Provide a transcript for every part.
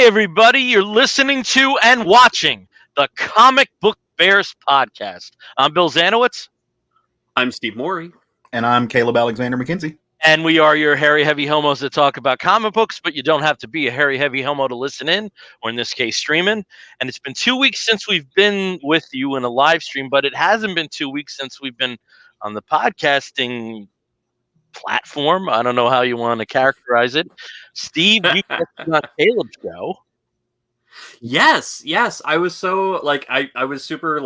everybody. You're listening to and watching the Comic Book Bears podcast. I'm Bill Zanowitz. I'm Steve Morey. And I'm Caleb Alexander McKenzie. And we are your hairy, heavy homos that talk about comic books, but you don't have to be a hairy, heavy homo to listen in, or in this case, streaming. And it's been 2 weeks since we've been with you in a live stream, but it hasn't been 2 weeks since we've been on the podcasting platform. I don't know how you want to characterize it. Steve, you on Caleb's show. Yes. I was so I was super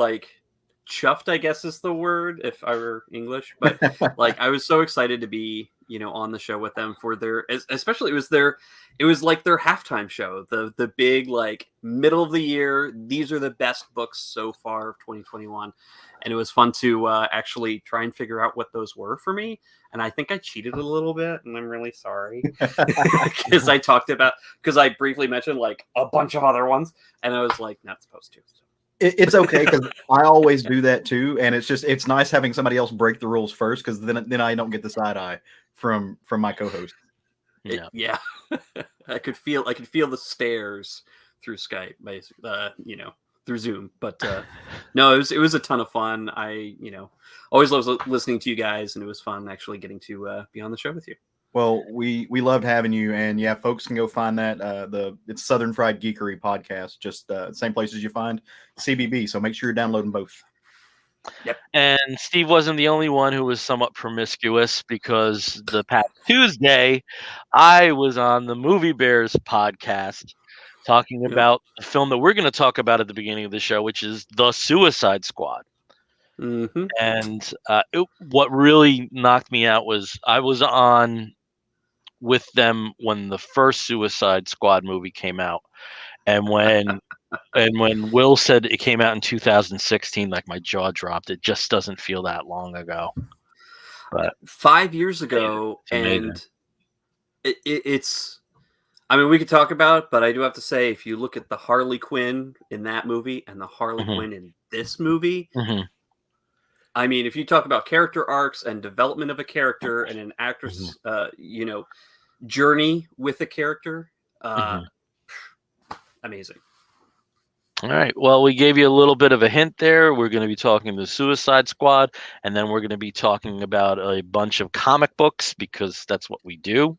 chuffed, I guess is the word if I were English, but I was so excited to be, on the show with them for their, especially it was their halftime show, the big middle of the year. These are the best books so far of 2021. And it was fun to actually try and figure out what those were for me. And I think I cheated a little bit, and I'm really sorry because I briefly mentioned a bunch of other ones, and I was not supposed to. So. It's okay because I always do that too, and it's nice having somebody else break the rules first because then I don't get the side eye from my co-host. Yeah. I could feel the stares through Skype, basically, through Zoom, but no, it was a ton of fun. I always love listening to you guys, and it was fun actually getting to be on the show with you. Well, we loved having you, and yeah, folks can go find that it's Southern Fried Geekery podcast, just same places you find CBB. So make sure you're downloading both. Yep. And Steve wasn't the only one who was somewhat promiscuous, because the past Tuesday I was on the Movie Bears podcast talking about the film that we're going to talk about at the beginning of the show, which is The Suicide Squad. Mm-hmm. And what really knocked me out was I was on with them when the first Suicide Squad movie came out, and when Will said it came out in 2016, my jaw dropped. It just doesn't feel that long ago. But 5 years ago, and it's. I mean, we could talk about it, but I do have to say, if you look at the Harley Quinn in that movie and the Harley Quinn in this movie, I mean, if you talk about character arcs and development of a character and an actress, journey with a character, amazing. All right. Well, we gave you a little bit of a hint there. We're going to be talking the Suicide Squad, and then we're going to be talking about a bunch of comic books, because that's what we do.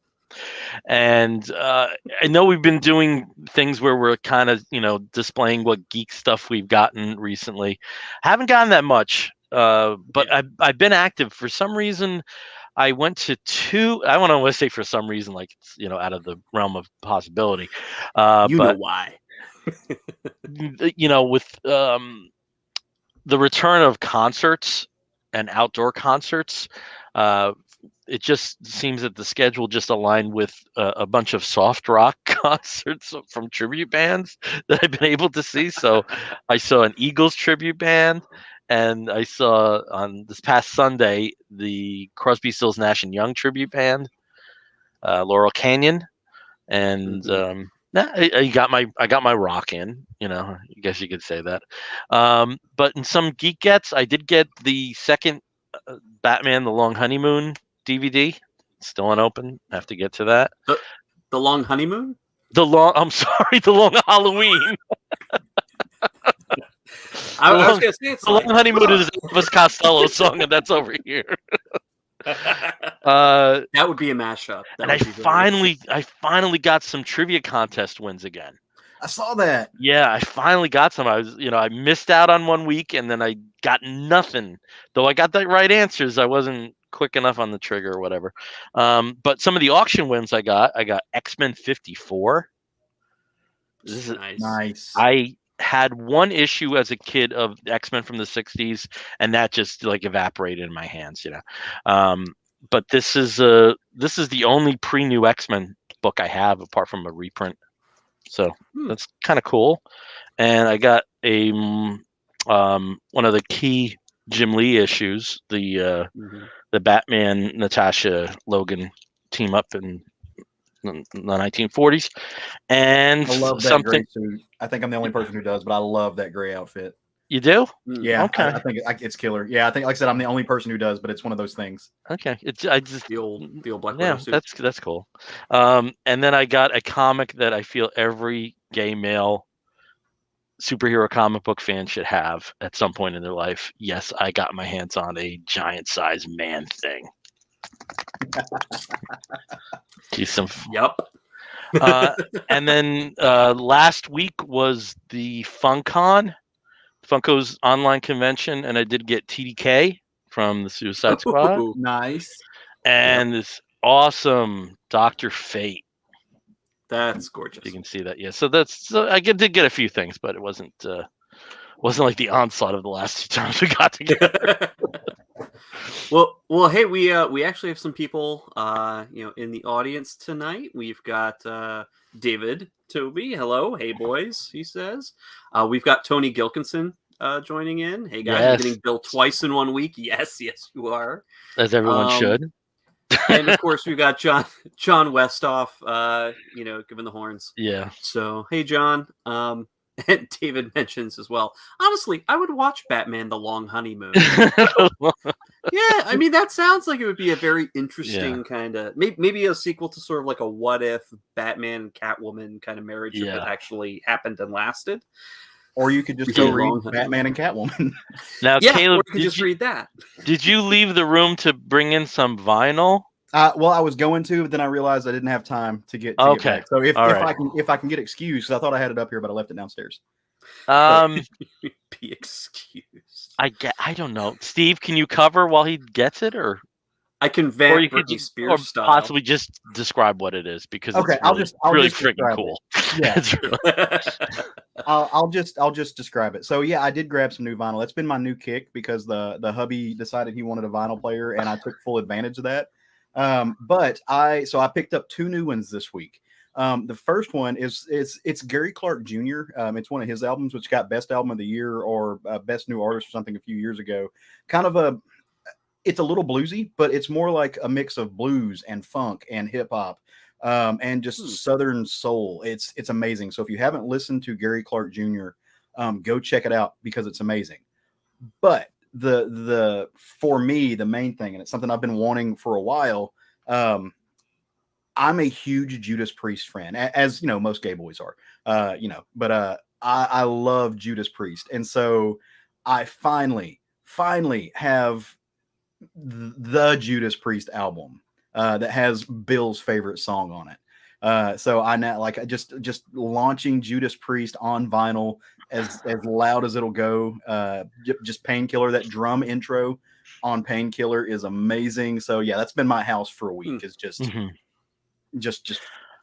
And I know we've been doing things where we're kind of, displaying what geek stuff we've gotten recently. Haven't gotten that much, but I've been active. For some reason, I went to two. I want to say for some reason, it's, out of the realm of possibility. Know why? With the return of concerts and outdoor concerts, it just seems that the schedule just aligned with a bunch of soft rock concerts from tribute bands that I've been able to see. So I saw an Eagles tribute band, and I saw on this past Sunday the Crosby, Stills, Nash and Young tribute band, Laurel Canyon, and I got my rock in. I guess you could say that. But in some geekettes, I did get the second Batman: The Long Honeymoon DVD. Still unopened. Have to get to that. The Long Honeymoon? The Long Halloween. I was going to say The Long Honeymoon is Elvis Costello's song, and that's over here. That would be a mashup. I finally got some trivia contest wins again. I saw that. Yeah, I finally got some. I missed out on 1 week, and then I got nothing. Though I got the right answers, I wasn't quick enough on the trigger or whatever. But some of the auction wins I got X-Men 54. This is nice. I had one issue as a kid of X-Men from the 60s, and that just evaporated in my hands, But this is the only pre-new X-Men book I have, apart from a reprint. So that's kind of cool. And I got a one of the key Jim Lee issues, the Batman Natasha Logan team up in the 1940s, and I love that gray suit. I think I'm the only person who does, but I love that gray outfit. You do? Yeah, Okay. I think it's killer. Yeah, I think, like I said, I'm the only person who does, but it's one of those things. Okay. I just The old Black yeah, Widow suit. that's cool. And then I got a comic that I feel every gay male superhero comic book fan should have at some point in their life. Yes, I got my hands on a giant size Man Thing. Geez, some Yep. and then last week was the Funko's online convention, and I did get TDK from the Suicide Squad Ooh, Nice. and this awesome Dr. Fate. that's gorgeous. You can see that, yeah. So did get a few things, but it wasn't like the onslaught of the last 2 times we got together. Well, hey, we actually have some people, in the audience tonight. We've got David Toby. Hello, hey boys. He says, we've got Tony Gilkinson joining in. Hey guys, Yes. I'm getting billed twice in 1 week. Yes, you are. As everyone should. And of course, we've got John Westhoff. Giving the horns. Yeah. So hey, John. And David mentions as well. Honestly, I would watch Batman: The Long Honeymoon. Yeah, I mean that sounds like it would be a very interesting kind of maybe a sequel to sort of like a what if Batman and Catwoman kind of marriage that actually happened and lasted. Or you could just go read Batman and Catwoman. Now, Yeah, Caleb, or you could just read that. Did you leave the room to bring in some vinyl? Well, I was going to, but then I realized I didn't have time to get. Okay. Get back. So if right. I can get excused, 'cause I thought I had it up here, but I left it downstairs. Be excused. I don't know. Steve, can you cover while he gets it, or I can vamp Britney Spears style. Possibly just describe what it is, because Okay, it's really freaking cool. Yeah. It's really... I'll just describe it. So yeah, I did grab some new vinyl. That's been my new kick because the hubby decided he wanted a vinyl player, and I took full advantage of that. But I picked up 2 new ones this week. The first one is it's Gary Clark Jr. It's one of his albums, which got Best Album of the Year or Best New Artist or something a few years ago. It's a little bluesy, but it's more like a mix of blues and funk and hip hop, and just Southern soul. It's amazing. So if you haven't listened to Gary Clark Jr., go check it out because it's amazing. But for me, the main thing, and it's something I've been wanting for a while. I'm a huge Judas Priest fan, as you know, most gay boys are, but I love Judas Priest. And so I finally have the Judas Priest album that has Bill's favorite song on it. So I now just launching Judas Priest on vinyl as loud as it'll go. Just Painkiller, that drum intro on Painkiller is amazing. So yeah, that's been my house for a week. It's just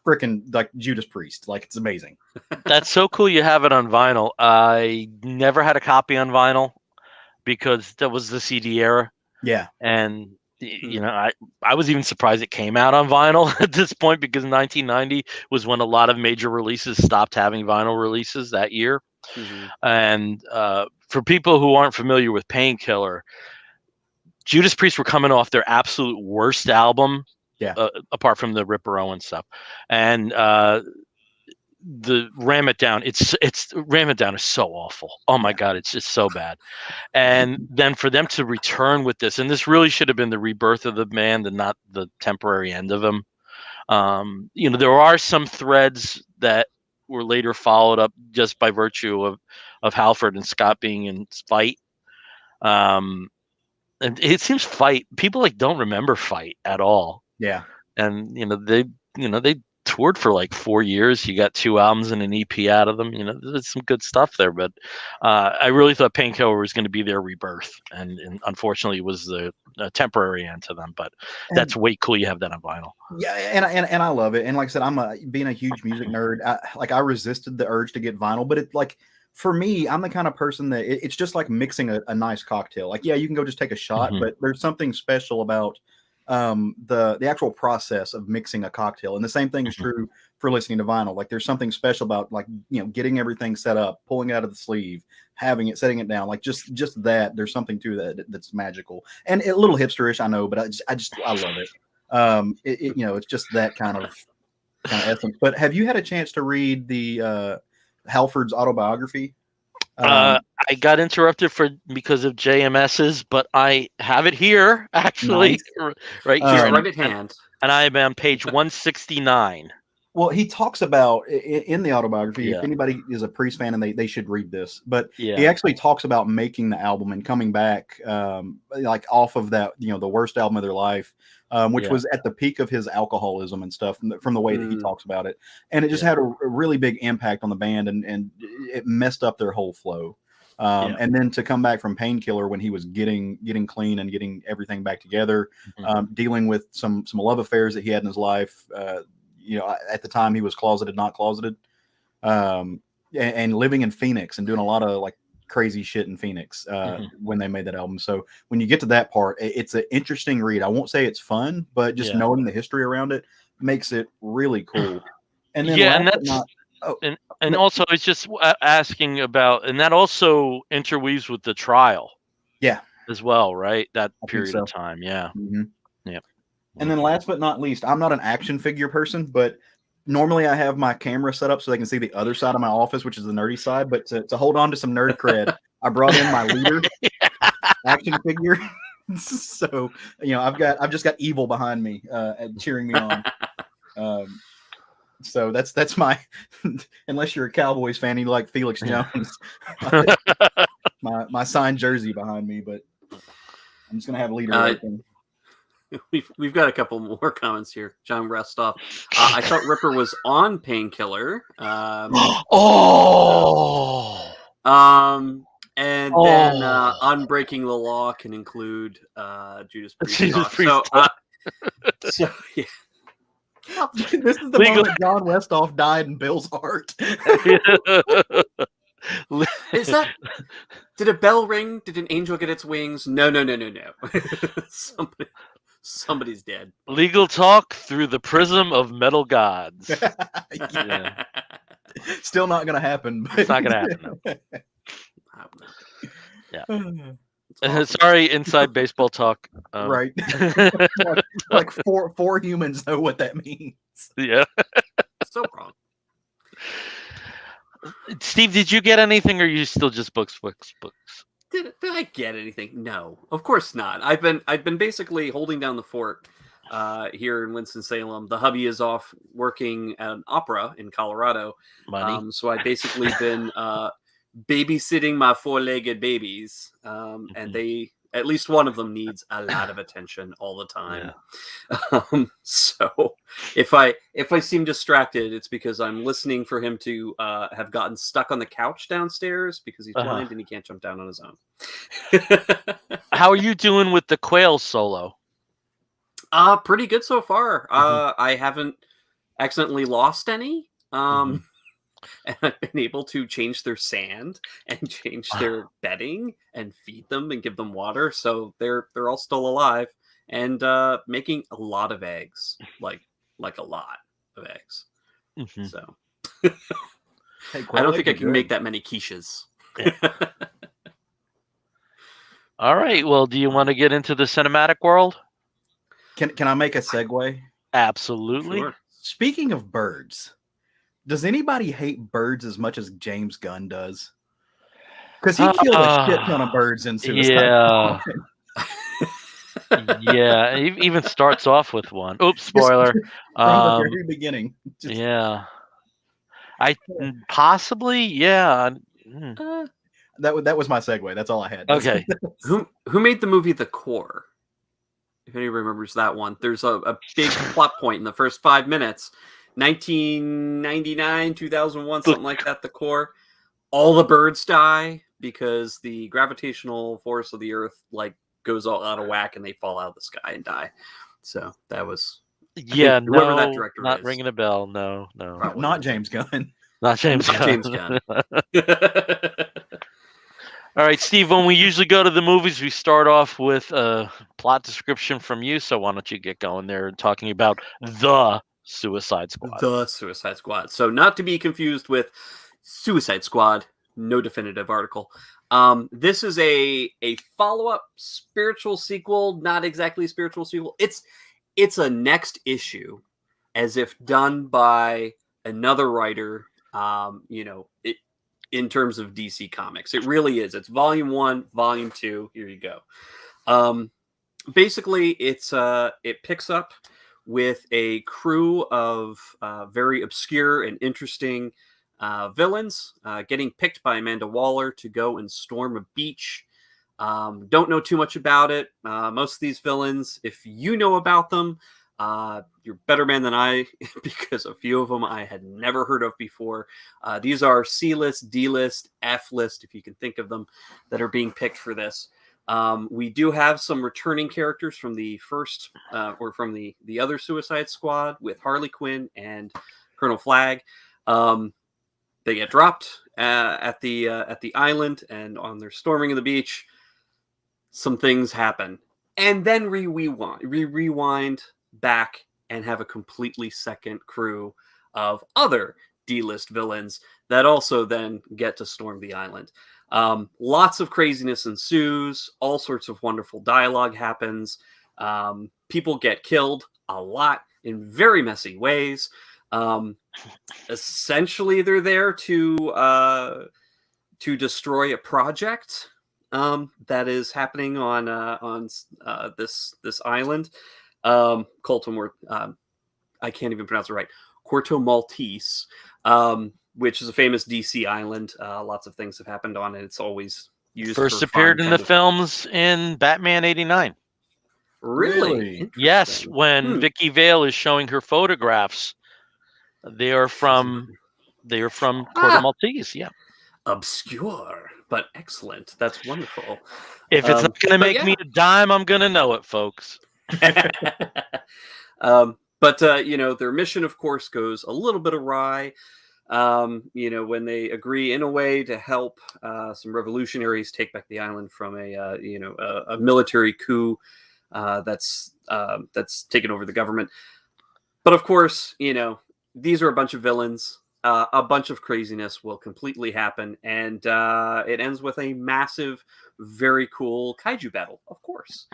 freaking like Judas Priest. Like, it's amazing. That's so cool you have it on vinyl. I never had a copy on vinyl because that was the CD era. Yeah. And I was even surprised it came out on vinyl at this point, because 1990 was when a lot of major releases stopped having vinyl releases that year. And for people who aren't familiar with Painkiller, Judas Priest were coming off their absolute worst album. Yeah. Apart from the Ripper Owens stuff, and the Ram It Down. It's Ram It Down is so awful. Oh my God, it's just so bad. And then for them to return with this, and this really should have been the rebirth of the band and not the temporary end of them. There are some threads that were later followed up just by virtue of Halford and Scott being in Fight. And it seems Fight, people don't remember Fight at all. Yeah. And they toured for 4 years. You got 2 albums and an EP out of them. There's some good stuff there, but I really thought Painkiller was going to be their rebirth, and unfortunately it was the temporary end to them. But that's way cool. You have that on vinyl. Yeah, and I love it. And like I said, being a huge music nerd. I resisted the urge to get vinyl, but for me, I'm the kind of person that it's just like mixing a nice cocktail. Yeah, you can go just take a shot, but there's something special about the actual process of mixing a cocktail. And the same thing is true for listening to vinyl. There's something special about getting everything set up, pulling it out of the sleeve, having it, setting it down. Just that there's something to that that's magical and a little hipsterish, I know, but I love it. It's just that kind of essence. But have you had a chance to read the Halford's autobiography? I got interrupted because of JMS's, but I have it here actually, Nice. right Just here, right at hand. and I am on page 169. Well, he talks about in the autobiography. If Yeah. anybody is a Priest fan, and they should read this, but he Yeah, actually talks about making the album and coming back, like off of that, the worst album of their life, which Yeah. was at the peak of his alcoholism and stuff, from the way that he Mm. talks about it, and it just Yeah. had a really big impact on the band, and it messed up their whole flow. Yeah. And then to come back from Painkiller when he was getting clean and getting everything back together, Mhm. dealing with some love affairs that he had in his life. At the time he was closeted, not closeted, and living in Phoenix and doing a lot of like crazy shit in Phoenix when they made that album. So when you get to that part, it's an interesting read. I won't say it's fun, but just Yeah. knowing the history around it makes it really cool. And then Yeah, and last but that's not, and no- also it's just asking about, and that also interweaves with the trial yeah, as well, right? That think period so. of time, yeah. mhm. Yeah. And then last but not least, I'm not an action figure person, but normally I have my camera set up so they can see the other side of my office, which is the nerdy side. But to hold on to some nerd cred, I brought in my leader action figure. So I've just got evil behind me, cheering me on. So that's my unless you're a Cowboys fan, you like Felix Jones. my signed jersey behind me, but I'm just gonna have leader open. We've got a couple more comments here. John Restoff. I thought Ripper was on Painkiller. Oh, And then Oh. Unbreaking the Law can include Judas Priest. Jesus talk. Priest So yeah. This is the Legal- moment John Westhoff died in Bill's heart. Is that? Did a bell ring? Did an angel get its wings? No. Somebody's dead. Legal talk through the prism of metal gods. Yeah. Still not gonna happen. But... It's not gonna happen. Yeah. It's awesome. Sorry, inside baseball talk. Right. like four humans know what that means. Yeah. So wrong. Steve, did you get anything, or are you still just books? Did I get anything? No, of course not. I've been basically holding down the fort here in Winston-Salem. The hubby is off working at an opera in Colorado. Money. So I basically been babysitting my four-legged babies, and they, at least one of them, needs a lot of attention all the time. Yeah. So if I seem distracted, it's because I'm listening for him to have gotten stuck on the couch downstairs because he's blind and he can't jump down on his own. How are you doing with the Quail solo? Pretty good so far. I haven't accidentally lost any. And I've been able to change their sand and change their bedding and feed them and give them water, so they're all still alive and making a lot of eggs, like a lot of eggs. So Hey, I don't think I can make that many quiches. All right. Well, do you want to get into the cinematic world? Can I make a segue? Absolutely. Sure. Speaking of birds, does anybody hate birds as much as James Gunn does? Because he killed a shit ton of birds in Suicide Squad. Yeah. It even starts off with one. Oops, spoiler. From the very beginning. Yeah. I possibly, yeah. That was my segue. That's all I had. Okay. Who made the movie The Core? If anybody remembers that one, there's a big plot point in the first 5 minutes. 1999, 2001, something like that. The Core. All the birds die because the gravitational force of the Earth goes all out of whack and they fall out of the sky and die. So that was whoever that director not is. ringing a bell. No, not James Gunn. Not James Gunn. James Gunn. All right, Steve, when we usually go to the movies, we start off with a plot description from you. So why don't you get going there and talking about The Suicide Squad? The Suicide Squad. So not to be confused with Suicide Squad, no definitive article. This is a follow-up spiritual sequel, not exactly a spiritual sequel. It's a next issue, as if done by another writer. in terms of DC Comics. It really is. It's Volume 1, Volume 2. Here you go. Basically, it picks up with a crew of very obscure and interesting villains getting picked by Amanda Waller to go and storm a beach. Don't know too much about it. Most of these villains, if you know about them, you're a better man than I, because a few of them I had never heard of before. These are C-list, D-list, F-list, if you can think of them, that are being picked for this. We do have some returning characters from the first or from the other Suicide Squad with Harley Quinn and Colonel Flag. They get dropped at the island, and on their storming of the beach, some things happen, and then rewind back and have a completely second crew of other D-list villains that also then get to storm the island. Lots of craziness ensues. All sorts of wonderful dialogue happens. People get killed a lot in very messy ways. Essentially, they're there to destroy a project that is happening on this island. Colton, I can't even pronounce it right. Corto Maltese, which is a famous DC island. Lots of things have happened on it. It's always used. First for appeared fun in the films in Batman '89. Really? Yes, when Vicky Vale is showing her photographs, they are from Corto Maltese. Yeah, obscure but excellent. That's wonderful. If it's not going to make me a dime, I'm going to know it, folks. But their mission, of course, goes a little bit awry. When they agree in a way to help some revolutionaries take back the island from a military coup that's taken over the government. But of course, these are a bunch of villains. A bunch of craziness will completely happen, and it ends with a massive, very cool kaiju battle, of course.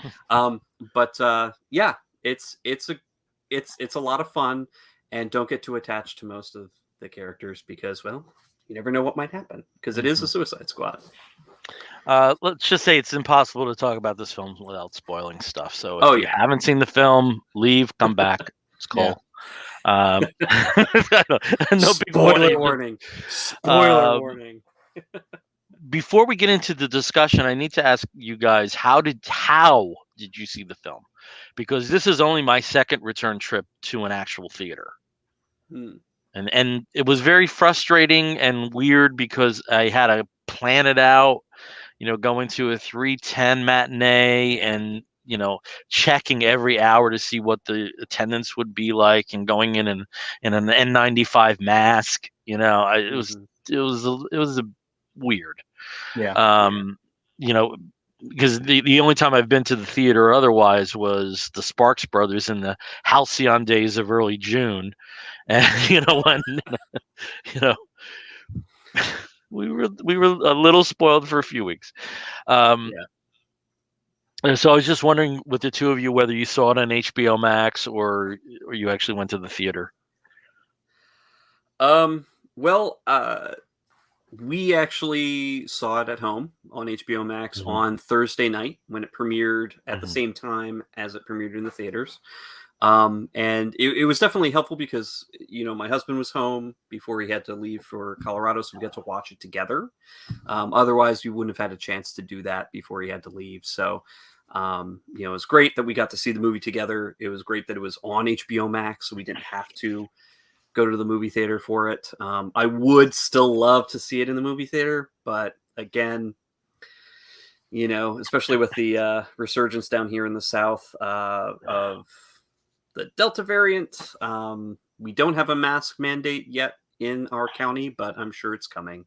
It's a lot of fun, and don't get too attached to most of the characters because, well, you never know what might happen because it is a Suicide Squad. Let's just say it's impossible to talk about this film without spoiling stuff. So if you haven't seen the film, leave, come back. It's cool. No big Spoiler warning. Spoiler warning. Before we get into the discussion, I need to ask you guys, how did you see the film? Because this is only my second return trip to an actual theater. And it was very frustrating and weird because I had to plan it out, going to a 3:10 matinee and checking every hour to see what the attendance would be like, and going in an N95 mask. It was weird. Yeah. Because the only time I've been to the theater otherwise was the Sparks Brothers in the halcyon days of early June, and when we were a little spoiled for a few weeks. And so I was just wondering with the two of you whether you saw it on HBO Max or you actually went to the theater. We actually saw it at home on HBO Max on Thursday night when it premiered at the same time as it premiered in the theaters. And it was definitely helpful because, my husband was home before he had to leave for Colorado, so we got to watch it together. Otherwise, we wouldn't have had a chance to do that before he had to leave. So, it was great that we got to see the movie together. It was great that it was on HBO Max, so we didn't have to go to the movie theater for it. I would still love to see it in the movie theater, but again, especially with the resurgence down here in the South of the Delta variant, we don't have a mask mandate yet in our county, but I'm sure it's coming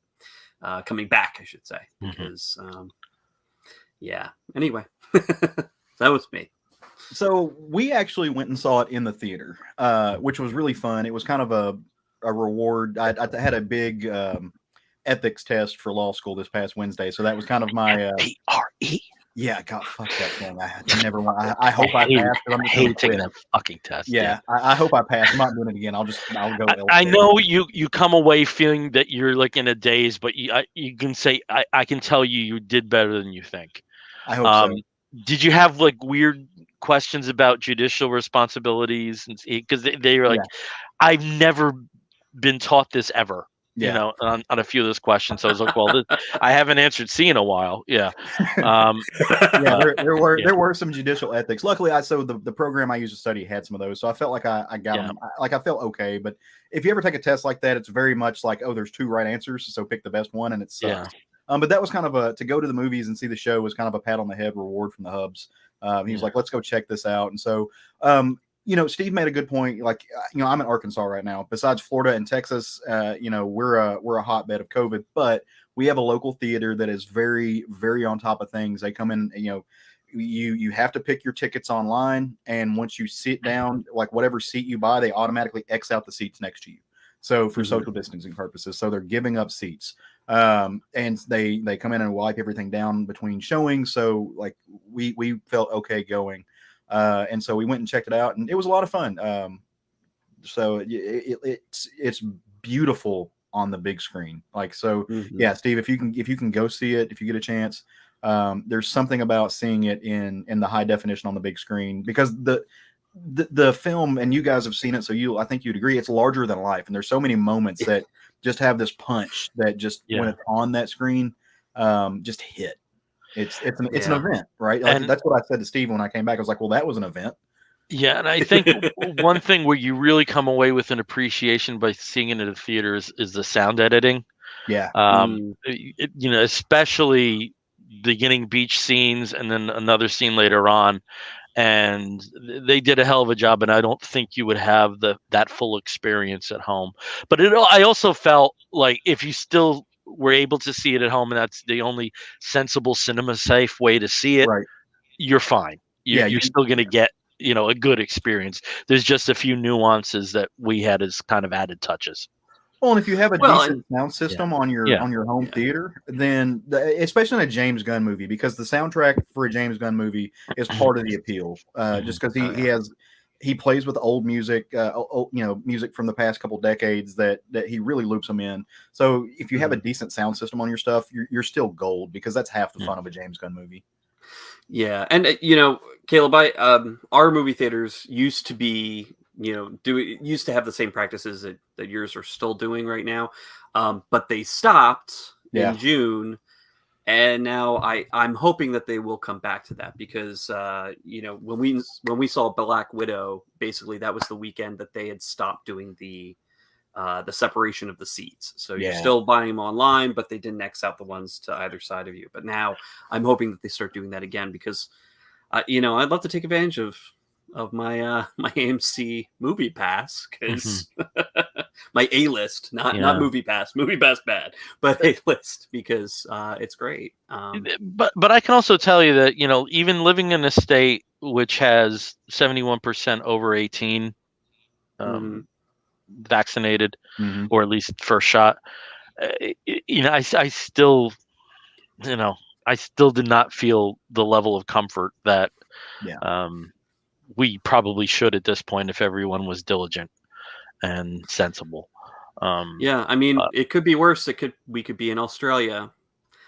back, I should say, because anyway, that was me. So we actually went and saw it in the theater, which was really fun. It was kind of a reward. I had a big ethics test for law school this past Wednesday, so that was kind of my PRE. Yeah, God, fuck that thing. I never want. I hope I hate, pass. 'Cause I'm I just gonna hate taking quit. that fucking test. Yeah, I hope I pass. I'm not doing it again. I'll go. I elsewhere. know you come away feeling that you're like in a daze, but you can say I can tell you did better than you think. I hope so. Did you have like weird questions about judicial responsibilities? And because they were like, I've never been taught this ever. You Yeah. know, on a few of those questions. So I was like, well, I haven't answered C in a while. Yeah. Yeah, yeah. there were some judicial ethics. Luckily, the program I used to study had some of those, so I felt like I got them. Like I felt okay. But if you ever take a test like that, it's very much like, oh, there's 2 right answers, so pick the best one, and it sucks. But that was kind of to go to the movies and see the show was kind of a pat on the head reward from the Hubs. He was like, let's go check this out, and so. Steve made a good point. Like, I'm in Arkansas right now. Besides Florida and Texas, we're a hotbed of COVID, but we have a local theater that is very, very on top of things. They come in, you have to pick your tickets online, and once you sit down, like whatever seat you buy, they automatically X out the seats next to you. So for social distancing purposes, so they're giving up seats. And they come in and wipe everything down between showings. So like we felt okay going. And so we went and checked it out, and it was a lot of fun. So it's beautiful on the big screen. Like, so yeah, Steve, if you can go see it, if you get a chance, there's something about seeing it in the high definition on the big screen, because the film, and you guys have seen it, so I think you'd agree, it's larger than life, and there's so many moments that just have this punch that just when it's on that screen, just hit. It's an event, right? Like, that's what I said to Steve when I came back. I was like, well, that was an event. Yeah, and I think one thing where you really come away with an appreciation by seeing it in the theater is the sound editing. Yeah. Especially beginning beach scenes and then another scene later on. And they did a hell of a job, and I don't think you would have that full experience at home. But I also felt like if you still were able to see it at home, and that's the only sensible cinema safe way to see it, right, you're fine. You're still going to get a good experience. There's just a few nuances that we had as kind of added touches. Well, and if you have a decent sound system on your home theater, then especially in a James Gunn movie, because the soundtrack for a James Gunn movie is part of the appeal. Just because he plays with old music, music from the past couple decades that he really loops them in. So if you have a decent sound system on your stuff, you're still gold, because that's half the fun of a James Gunn movie. Yeah, and Caleb, our movie theaters used to be, used to have the same practices that yours are still doing right now, but they stopped in June, and now I'm hoping that they will come back to that, because when we saw Black Widow, basically that was the weekend that they had stopped doing the separation of the seats. So you're still buying them online, but they didn't X out the ones to either side of you. But now I'm hoping that they start doing that again, because, I'd love to take advantage of my my AMC Movie Pass, because my A-list, not Movie Pass bad, but A-list, because it's great. But I can also tell you that even living in a state which has 71% over 18. Vaccinated, or at least first shot, I still did not feel the level of comfort that we probably should at this point, if everyone was diligent and sensible. I mean, it could be worse. We could be in Australia.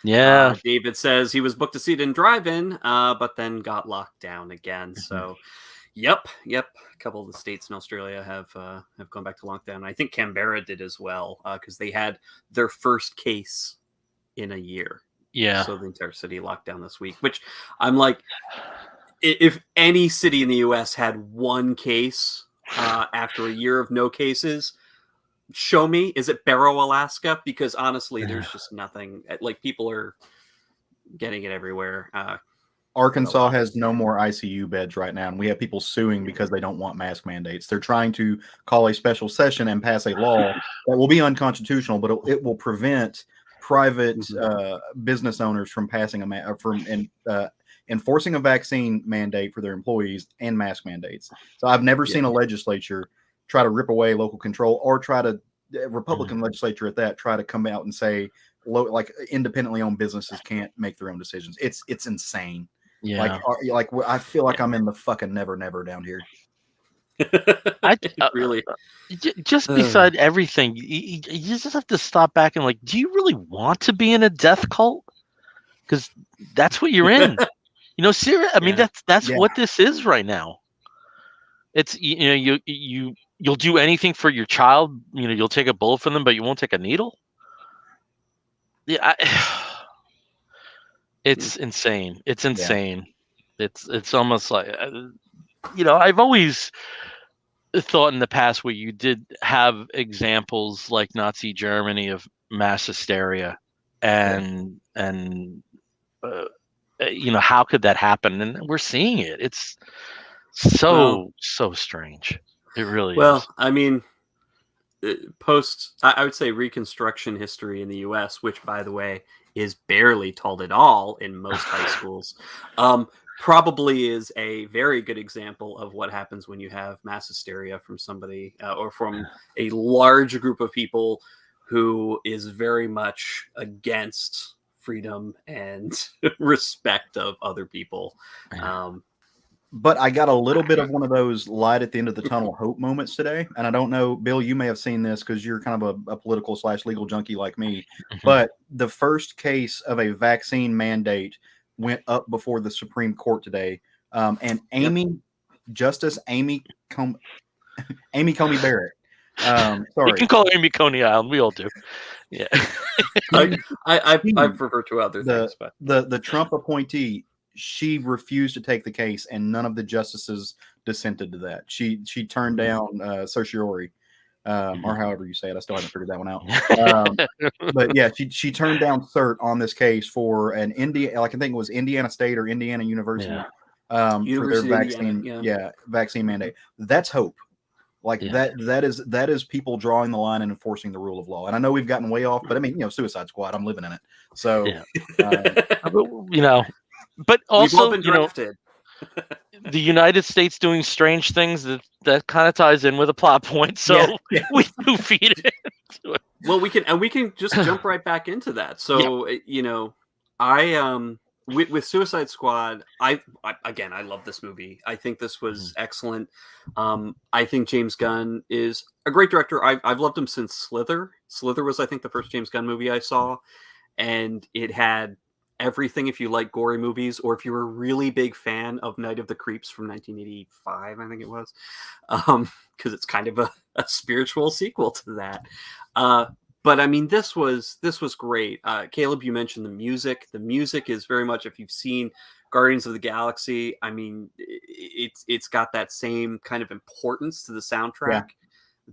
David says he was booked a seat in drive-in, but then got locked down again. So Yep. A couple of the states in Australia have gone back to lockdown. I think Canberra did as well, because they had their first case in a year. Yeah. So the entire city locked down this week, which I'm like, if any city in the U.S. had one case after a year of no cases, show me. Is it Barrow, Alaska? Because honestly, there's just nothing. Like, people are getting it everywhere. Arkansas has no more ICU beds right now, and we have people suing because they don't want mask mandates. They're trying to call a special session and pass a law that will be unconstitutional, but it will prevent private business owners from passing enforcing a vaccine mandate for their employees and mask mandates. So I've never seen a legislature try to rip away local control, or try to Republican legislature at that, try to come out and say like independently owned businesses can't make their own decisions. It's insane. Yeah. I feel like I'm in the fucking never never down here. I Really. just beside everything, you just have to stop back and like, do you really want to be in a death cult? Because that's what you're in. Serious. I mean, Yeah. that's Yeah. what this is right now. It's you'll do anything for your child. You'll take a bullet for them, but you won't take a needle. Yeah, it's insane. It's insane. It's almost like I've always thought in the past where you did have examples like Nazi Germany of mass hysteria, and how could that happen? And we're seeing it. It's so strange. It really is. I mean, I would say Reconstruction history in the U.S., which, by the way, is barely taught at all in most high schools, probably is a very good example of what happens when you have mass hysteria from somebody or from a large group of people who is very much against freedom and respect of other people. But I got a little bit of one of those light at the end of the tunnel hope moments today. And I don't know, Bill, you may have seen this because you're kind of a political / legal junkie like me. But the first case of a vaccine mandate went up before the Supreme Court today. And Justice Amy Coney Barrett. Sorry. You can call Amy Coney Island. We all do. Yeah. I prefer to other things, but the Trump appointee, she refused to take the case, and none of the justices dissented to that. She turned down certiorari, or however you say it. I still haven't figured that one out. But yeah, she turned down cert on this case for an I think it was Indiana State or Indiana University, for their vaccine, vaccine mandate. That's hope. That is people drawing the line and enforcing the rule of law. And I know we've gotten way off, but I mean, Suicide Squad, I'm living in it. So, but also, drafted. The United States doing strange things that kind of ties in with a plot point. So we do feed it. Well, we can just jump right back into that. So, with Suicide Squad, I love this movie. I think this was excellent. I think James Gunn is a great director. I've loved him since Slither. Slither was, I think, the first James Gunn movie I saw, and it had everything if you like gory movies, or if you're a really big fan of Night of the Creeps from 1985, I think it was, because it's kind of a spiritual sequel to that. But I mean, this was great. Caleb, you mentioned the music. The music is very much, if you've seen Guardians of the Galaxy, I mean, it's got that same kind of importance to the soundtrack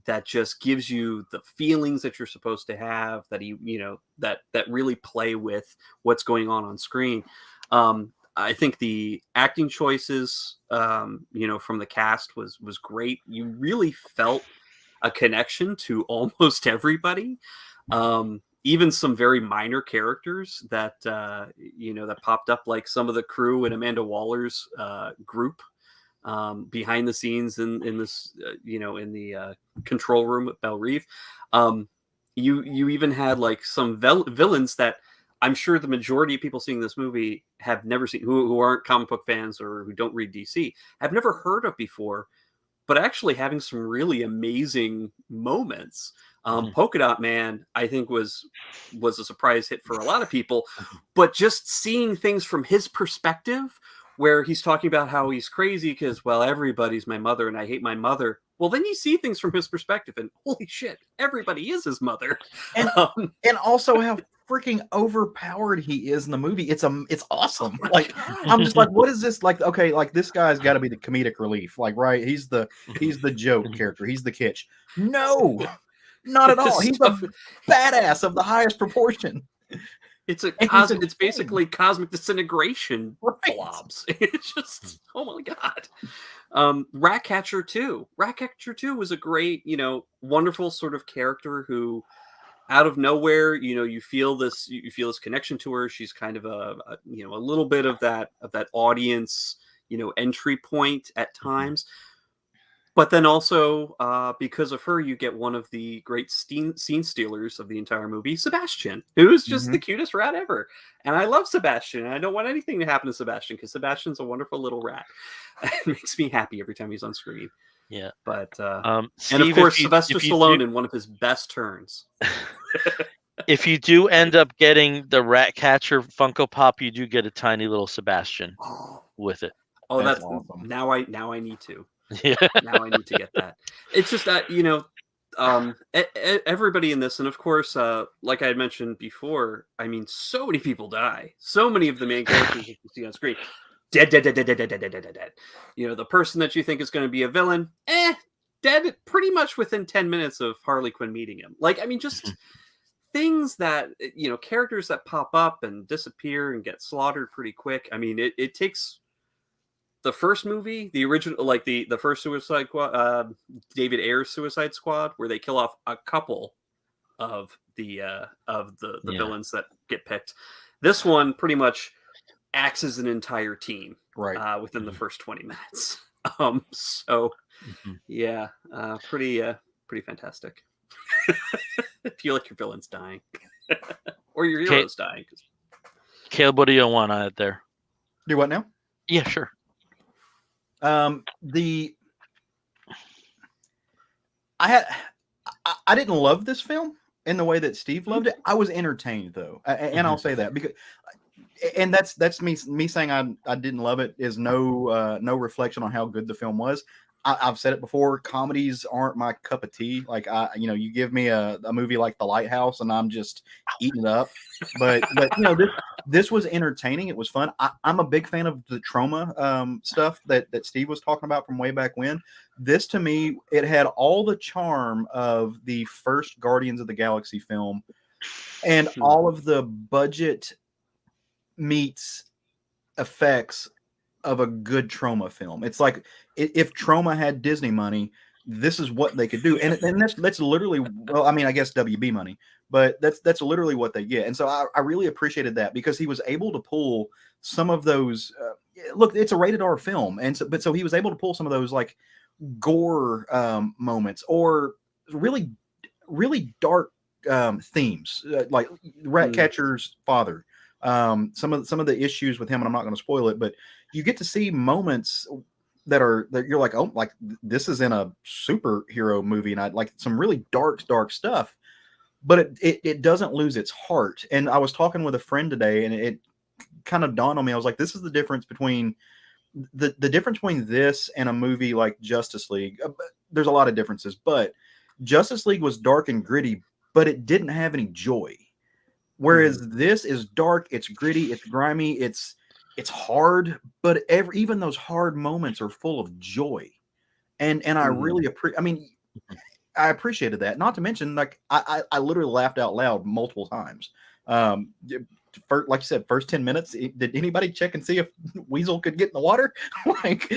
that just gives you the feelings that you're supposed to have, that that really play with what's going on screen. I think the acting choices, from the cast was great. You really felt a connection to almost everybody. Even some very minor characters that that popped up, like some of the crew in Amanda Waller's group behind the scenes in this in the control room at Belle Reve. You even had like some villains that I'm sure the majority of people seeing this movie have never seen, who aren't comic book fans or who don't read DC, have never heard of before, but actually having some really amazing moments. Polka Dot Man, I think, was a surprise hit for a lot of people, but just seeing things from his perspective, where he's talking about how he's crazy because, well, everybody's my mother and I hate my mother. Well, then you see things from his perspective, and holy shit, everybody is his mother. And also how freaking overpowered he is in the movie. It's awesome. Like, I'm just like, what is this? Like, okay, like this guy's got to be the comedic relief. Like, right? He's the joke character. He's the kitsch. No, not at all. He's a badass of the highest proportion. It's basically cosmic disintegration blobs. It's just, oh my god. Ratcatcher 2. Ratcatcher 2 was a great, wonderful sort of character who, out of nowhere, you feel this connection to her. She's kind of a little bit of that audience, entry point at times. But then also, because of her, you get one of the great scene stealers of the entire movie, Sebastian, who's just the cutest rat ever. And I love Sebastian. And I don't want anything to happen to Sebastian because Sebastian's a wonderful little rat. It makes me happy every time he's on screen. Yeah. But Steve, and of course, Sylvester Stallone in one of his best turns. If you do end up getting the Ratcatcher Funko Pop, you do get a tiny little Sebastian with it. Oh, that's awesome. Now I need to. Yeah. Now I need to get that. It's just that, everybody in this, and of course, like I had mentioned before, I mean, so many people die. So many of the main characters that you see on screen, dead. The person that you think is going to be a villain, dead pretty much within 10 minutes of Harley Quinn meeting him. Like, I mean, just things that, characters that pop up and disappear and get slaughtered pretty quick. I mean, it takes the first movie, the original, like the first Suicide Squad, David Ayer's Suicide Squad, where they kill off a couple of the villains that get picked. This one pretty much acts as an entire team, right, within the first 20 minutes. Pretty fantastic. If you like your villains dying, or your heroes dying. Caleb, what do you want on it there? Do what now? Yeah, sure. I didn't love this film in the way that Steve loved it. I was entertained though, and I'll say that because, and that's me saying I didn't love it is no reflection on how good the film was. I've said it before. Comedies aren't my cup of tea. Like you give me a movie like The Lighthouse, and I'm just eating it up. But this was entertaining. It was fun. I'm a big fan of the trauma stuff that Steve was talking about from way back when. This to me, it had all the charm of the first Guardians of the Galaxy film, and all of the budget meets effects of a good trauma film. It's like if trauma had Disney money, this is what they could do. And that's literally, well, I mean, I guess WB money, but that's literally what they get. And so I really appreciated that because he was able to pull some of those, look, it's a rated R film. And so he was able to pull some of those like gore moments or really, really dark themes, like Ratcatcher's father. Some of the issues with him, and I'm not going to spoil it, but you get to see moments that you're like, oh, like this is in a superhero movie, and I like some really dark stuff, but it doesn't lose its heart. And I was talking with a friend today, and it kind of dawned on me. I was like, this is the difference between the difference between this and a movie like Justice League. There's a lot of differences, but Justice League was dark and gritty, but it didn't have any joy. Whereas this is dark, it's gritty, it's grimy, it's hard, but even those hard moments are full of joy, and I really I appreciated that. Not to mention, like I literally laughed out loud multiple times. Like you said, first 10 minutes, did anybody check and see if Weasel could get in the water? like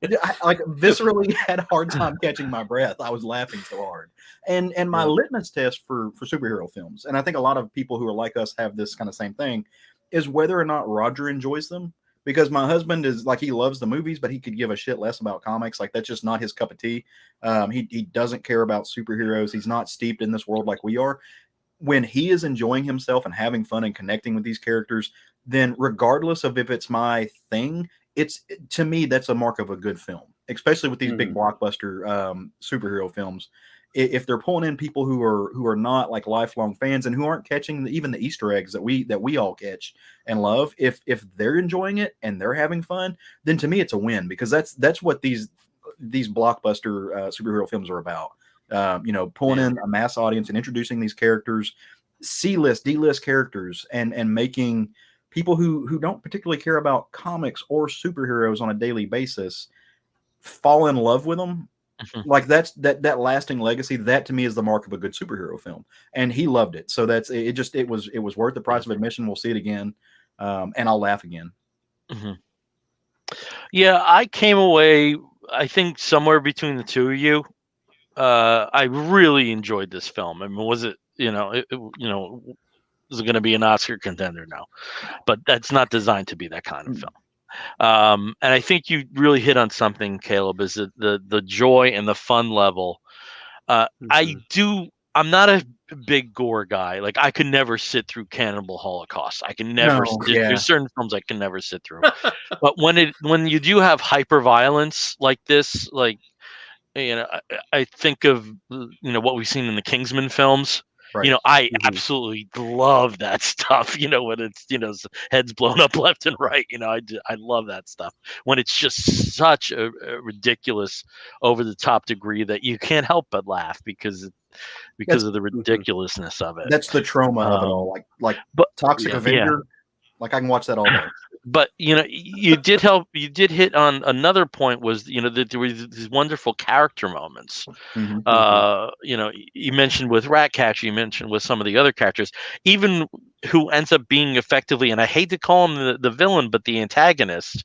viscerally had a hard time catching my breath. I was laughing so hard. And my litmus test for superhero films, and I think a lot of people who are like us have this kind of same thing, is whether or not Roger enjoys them. Because my husband is like, he loves the movies, but he could give a shit less about comics. Like that's just not his cup of tea. He doesn't care about superheroes. He's not steeped in this world like we are. When he is enjoying himself and having fun and connecting with these characters, then regardless of if it's my thing, to me, that's a mark of a good film, especially with these big blockbuster superhero films. If they're pulling in people who are not like lifelong fans and who aren't catching even the Easter eggs that we all catch and love, if they're enjoying it and they're having fun, then to me it's a win, because that's what these blockbuster superhero films are about. Pulling in a mass audience and introducing these characters, C-list, D-list characters, and making people who don't particularly care about comics or superheroes on a daily basis fall in love with them. Like that lasting legacy, that to me is the mark of a good superhero film, and he loved it. So it was worth the price of admission. We'll see it again, and I'll laugh again. Yeah, I came away, I think, somewhere between the two of you. I really enjoyed this film. I mean, was it is it going to be an Oscar contender? No, but that's not designed to be that kind of film. And I think you really hit on something, Caleb, is that the joy and the fun level. Mhm. I'm not a big gore guy. Like I could never sit through Cannibal Holocaust. I can never. No, yeah. There's certain films I can never sit through. But when you do have hyper violence like this, like I think of what we've seen in the Kingsman films. Right. I Mhm. absolutely love that stuff. When it's heads blown up left and right. I love that stuff when it's just such a ridiculous, over the top degree that you can't help but laugh because That's of the Mhm. ridiculousness of it. that's the trauma of it Um, all. Like but Toxic Yeah. yeah, Avenger. Like I can watch that all day. but you did hit on another point, was that there was these wonderful character moments. Hmm. Mhm. You mentioned with Ratcatcher, you mentioned with some of the other characters, even who ends up being effectively, and I hate to call him the villain, but the antagonist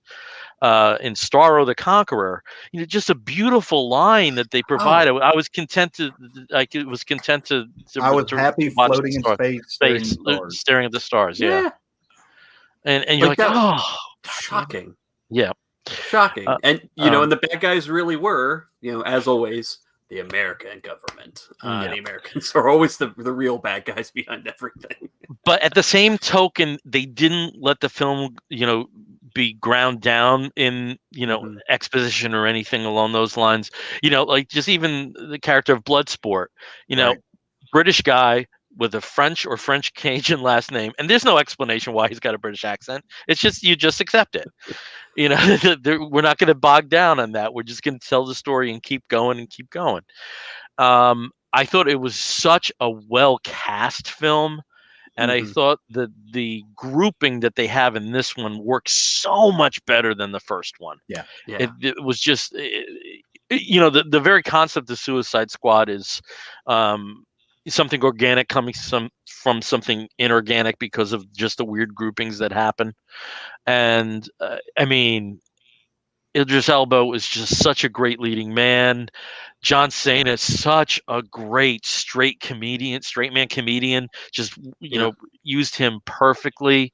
in Starro the Conqueror. Just a beautiful line that they Oh, provide. I was content to, I was happy watch the floating in stars, space, staring at the stars. staring at the stars. Yeah, yeah. and you're Like like, that. oh, god damn it. Shocking. Yeah. Shocking. Uh, And um, and the bad guys really were, as always, the American government. yeah. The Americans are always the real bad guys behind everything. But at the same token, they didn't let the film, be ground down in, Mhm. exposition or anything along those lines. Like just even the character of Bloodsport, you know, Right. British guy with a French or French Cajun last name, and there's no explanation why he's got a British accent. It's just you just accept it. We're not going to bog down on that. We're just going to tell the story and keep going and keep going. I thought it was such a well cast film, and I Mhm. thought that the grouping that they have in this one works so much better than the first one. Yeah. Yeah. It was just, the very concept of Suicide Squad is um, something organic coming from something inorganic because of just the weird groupings that happen. And I mean, Idris Elba was just such a great leading man. John Cena is such a great straight man comedian. Just Yeah. used him perfectly.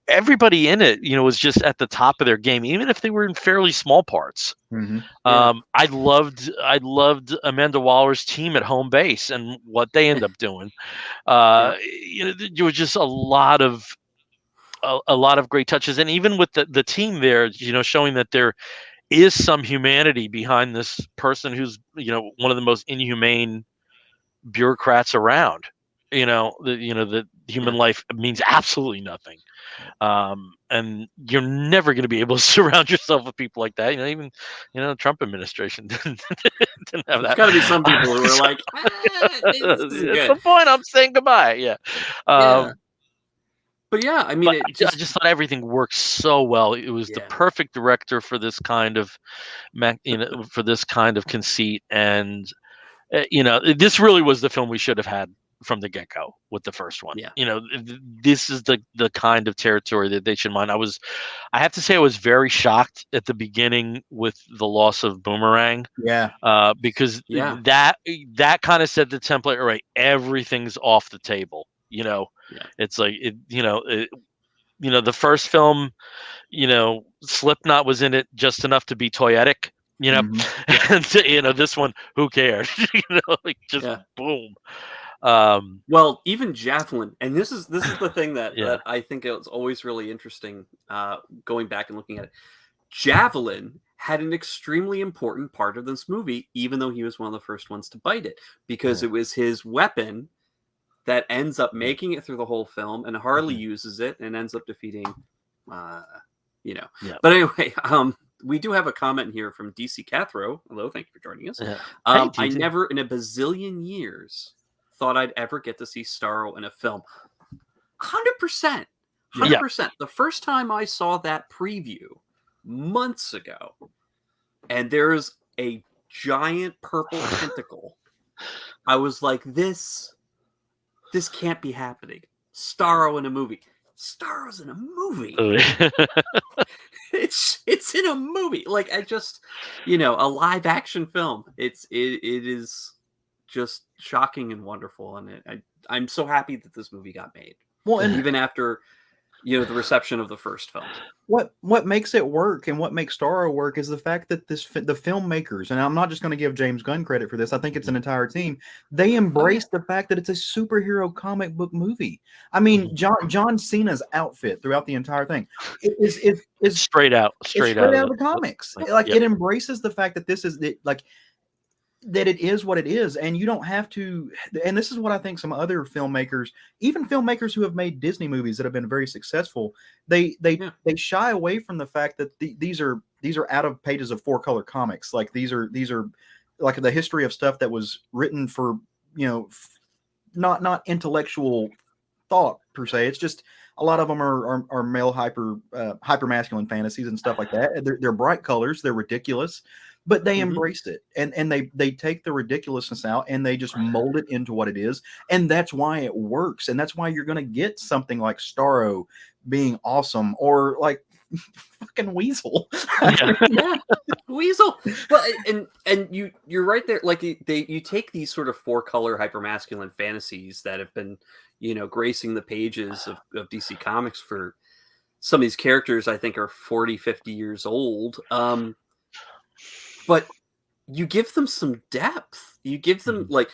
Everybody in it, was just at the top of their game, even if they were in fairly small parts. Hmm. Yeah. I loved Amanda Waller's team at home base and what they end up doing. Yeah. There was just a lot of great touches, and even with the team there, showing that there is some humanity behind this person who's one of the most inhumane bureaucrats around. The human Yeah. life means absolutely nothing, and you're never going to be able to surround yourself with people like that. Even Trump administration didn't have There's that. got to be some people who are So, like, this isn't at good. some point, I'm saying goodbye. Yeah. Yeah. Um, But yeah, I mean, but it I just, just thought everything worked so well. It was the yeah. perfect director for this kind of, for this kind of conceit, and this really was the film we should have had from the get-go with the first one. Yeah. This is the kind of territory that they should mind. I have to say I was very shocked at the beginning with the loss of Boomerang, Yeah. because Yeah. that kind of set the template. All right, everything's off the table. Yeah. It's like the first film, Slipknot was in it just enough to be toyetic, Hmm. and this one, who cares? Like just Yeah. boom. Um, Well, even Javelin, and this is the thing that yeah, I think it's always really interesting, going back and looking at it. Javelin had an extremely important part of this movie, even though he was one of the first ones to bite it, because Yeah. it was his weapon that ends up making it through the whole film, and Harley Mhm. uses it and ends up defeating, uh, yeah, But anyway, we do have a comment here from DC Cathro. Hello, thank you for joining us. yeah. Hey, I TT. never in a bazillion years thought I'd ever get to see Starro in a film. 100%. 100%. The first time I saw that preview months ago, and there's a giant purple tentacle, I was like, this can't be happening. Starro in a movie. Starro's in a movie. It's in a movie. Like, I just, a live action film. It is just shocking and wonderful, and I'm so happy that this movie got made. Well, and Even after the reception of the first film. What makes it work and what makes Starro work is the fact that the filmmakers, and I'm not just going to give James Gunn credit for this. I think it's an entire team. They embrace the fact that it's a superhero comic book movie. I mean, John Cena's outfit throughout the entire thing is straight out of the comics. Like Yep. it embraces the fact that this is that it is what it is, and you don't have to. And this is what I think some other filmmakers, even filmmakers who have made Disney movies that have been very successful, they shy away from the fact that these are out of pages of 4-color comics. Like these are like the history of stuff that was written for not intellectual thought per se. It's just a lot of them are male hyper masculine fantasies and stuff like that. They're bright colors, they're ridiculous, but they embrace it, and they take the ridiculousness out and they just mold it into what it is, and that's why it works, and that's why you're going to get something like Starro being awesome, or like fucking Weasel. Yeah, Weasel. Well, and you're right there. Like you take these sort of 4-color hypermasculine fantasies that have been gracing the pages of DC Comics for some of these characters. I think are 40, 50 years old. But you give them some depth. You give them like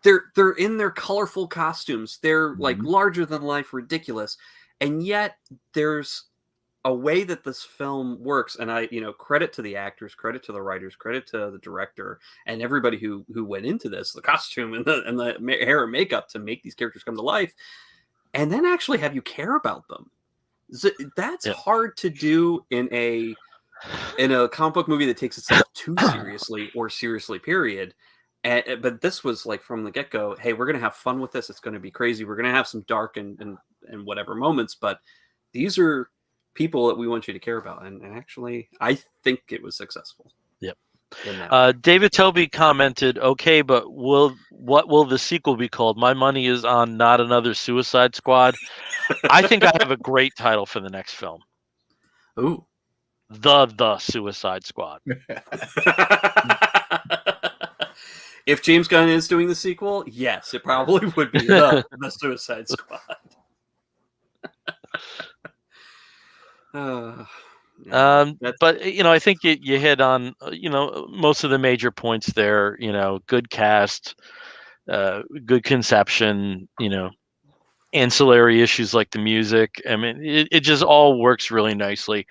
they're in their colorful costumes. They're like larger than life, ridiculous, and yet there's a way that this film works. And I, credit to the actors, credit to the writers, credit to the director, and everybody who went into this, the costume and the hair and makeup to make these characters come to life, and then actually have you care about them. So that's hard to do in a comic book movie that takes itself too seriously or seriously, period. But this was like from the get-go, hey, we're going to have fun with this. It's going to be crazy. We're going to have some dark and whatever moments, but these are people that we want you to care about. And actually, I think it was successful. Yep. In David Toby commented, okay, but what will the sequel be called? My money is on Not Another Suicide Squad. I think I have a great title for the next film. Ooh. The Suicide Squad. If James Gunn is doing the sequel, yes, it probably would be the Suicide Squad. But I think you hit on most of the major points there. Good cast, good conception. Ancillary issues like the music. I mean, it just all works really nicely.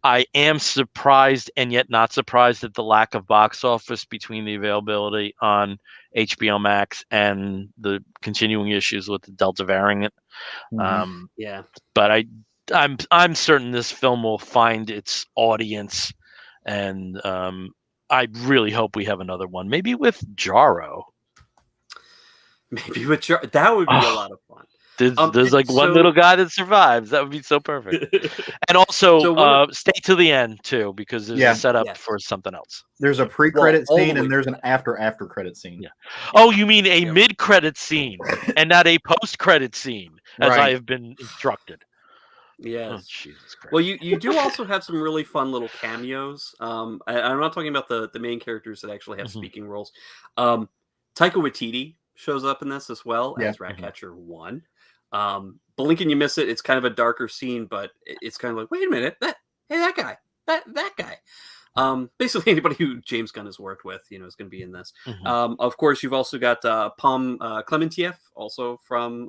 I am surprised and yet not surprised at the lack of box office between the availability on HBO Max and the continuing issues with the Delta variant. But I'm certain this film will find its audience, and I really hope we have another one, maybe with Jarro. That would be a lot of fun. There's like one little guy that survives. That would be so perfect. And also, stay to the end too, because there's a setup for something else. There's a pre-credit scene and there's an after credit scene. Yeah. Oh, you mean a mid-credit scene and not a post-credit scene, as I have been instructed. Yes. Oh, Jesus Christ. Well, you do also have some really fun little cameos. I'm not talking about the main characters that actually have speaking roles. Taika Waititi shows up in this as well as Ratcatcher 1. Blink and you miss it. It's kind of a darker scene, but it's kind of like, wait a minute, that guy. Basically anybody who James Gunn has worked with, is going to be in this. Of course, you've also got Pom Klementieff, also from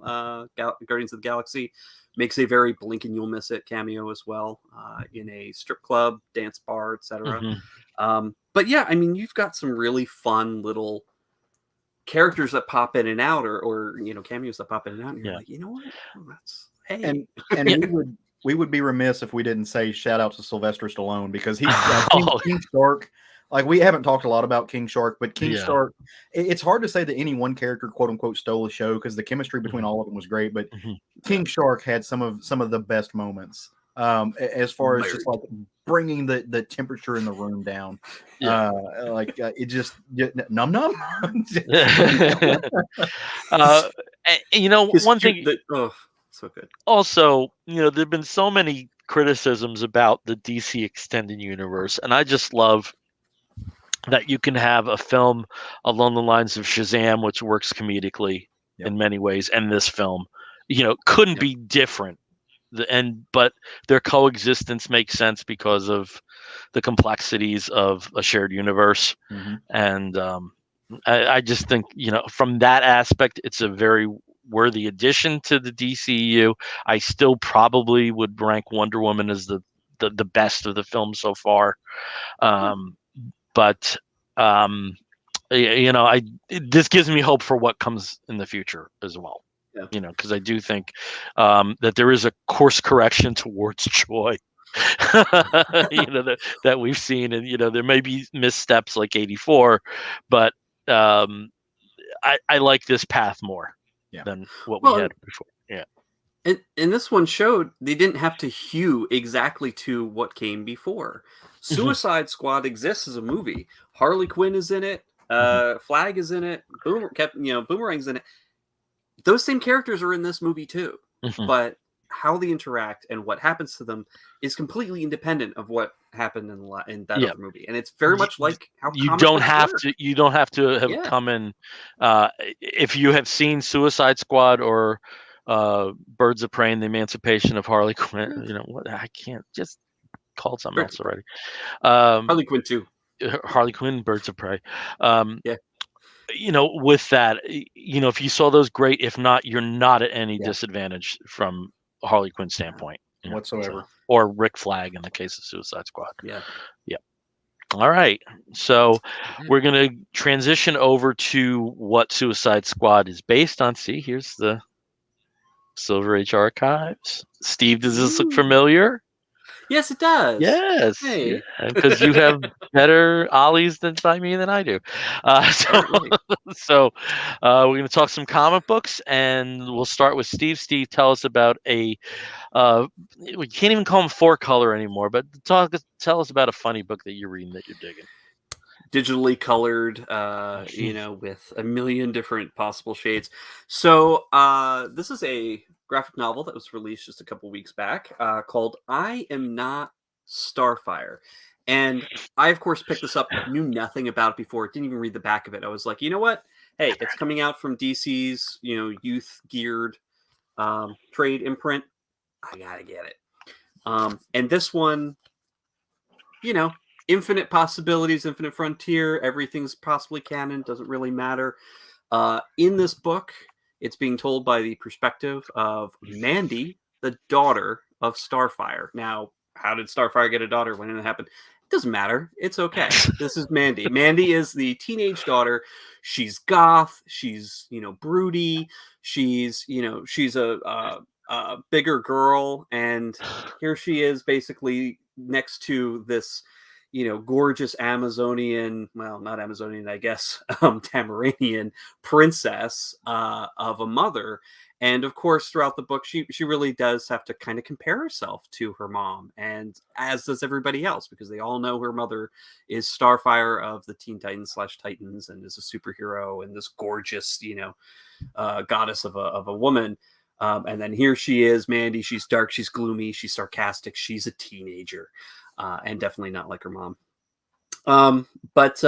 Guardians of the Galaxy, makes a very blink and you'll miss it cameo as well, in a strip club, dance bar, etc. But yeah, I mean, you've got some really fun little characters that pop in and out, or cameos that pop in and out, and you're like, you know what? And we would be remiss if we didn't say shout out to Sylvester Stallone, because King Shark. Like, we haven't talked a lot about King Shark, but King Shark, it's hard to say that any one character, quote unquote, stole a show, because the chemistry between all of them was great. But King Shark had some of the best moments, as far as just like bringing the temperature in the room down. It just num. One thing. So good. Also, there've been so many criticisms about the DC extended universe, and I just love that you can have a film along the lines of Shazam, which works comedically in many ways, and this film, couldn't be different but their coexistence makes sense because of the complexities of a shared universe. Mhm. And I just think, from that aspect, it's a very worthy addition to the DCU. I still probably would rank Wonder Woman as the best of the films so far. But this gives me hope for what comes in the future as well. Yeah. Because I do think that there is a course correction towards joy. That we've seen, and there may be missteps like 84, but I like this path more than what we had before. Yeah. And this one showed they didn't have to hew exactly to what came before. Suicide Squad exists as a movie. Harley Quinn is in it. Flag is in it. Boomerang's in it. Those same characters are in this movie too. But how they interact and what happens to them is completely independent of what happened in that other movie, and it's very much like how you don't have to have come in. If you have seen Suicide Squad or Birds of Prey and the Emancipation of Harley Quinn, I can't just call something else already. Harley Quinn too. Harley Quinn, Birds of Prey. With that, if you saw those, great. If not, you're not at any disadvantage from a Harley Quinn standpoint whatsoever. Or Rick Flag in the case of Suicide Squad. Yeah. All right. So we're going to transition over to what Suicide Squad is based on. See, here's the Silver Age archives. Steve, does this look familiar? Yes, it does. Yes, hey. Because you have better ollies by me than I do. So we're going to talk some comic books, and we'll start with Steve. Steve, tell us about we can't even call them 4-color anymore, but tell us about a funny book that you're reading that you're digging. Digitally colored, with a million different possible shades. So this is a graphic novel that was released just a couple weeks back called I Am Not Starfire. And I, of course, picked this up, knew nothing about it before, didn't even read the back of it. I was like, you know what? Hey, it's coming out from DC's, youth-geared trade imprint. I gotta get it. And this one, infinite possibilities, infinite frontier, everything's possibly canon, doesn't really matter. In this book, it's being told by the perspective of Mandy, the daughter of Starfire. Now, how did Starfire get a daughter? When did it happen? It doesn't matter. It's okay. This is Mandy. Mandy is the teenage daughter. She's goth. She's, broody. She's a bigger girl. And here she is basically next to this, gorgeous Amazonian, well, not Amazonian, I guess, Tamaranian princess of a mother. And of course, throughout the book, she really does have to kind of compare herself to her mom, and as does everybody else, because they all know her mother is Starfire of the Teen Titans / Titans, and is a superhero and this gorgeous, goddess of a woman. And then here she is, Mandy. She's dark, she's gloomy, she's sarcastic, she's a teenager, and definitely not like her mom. But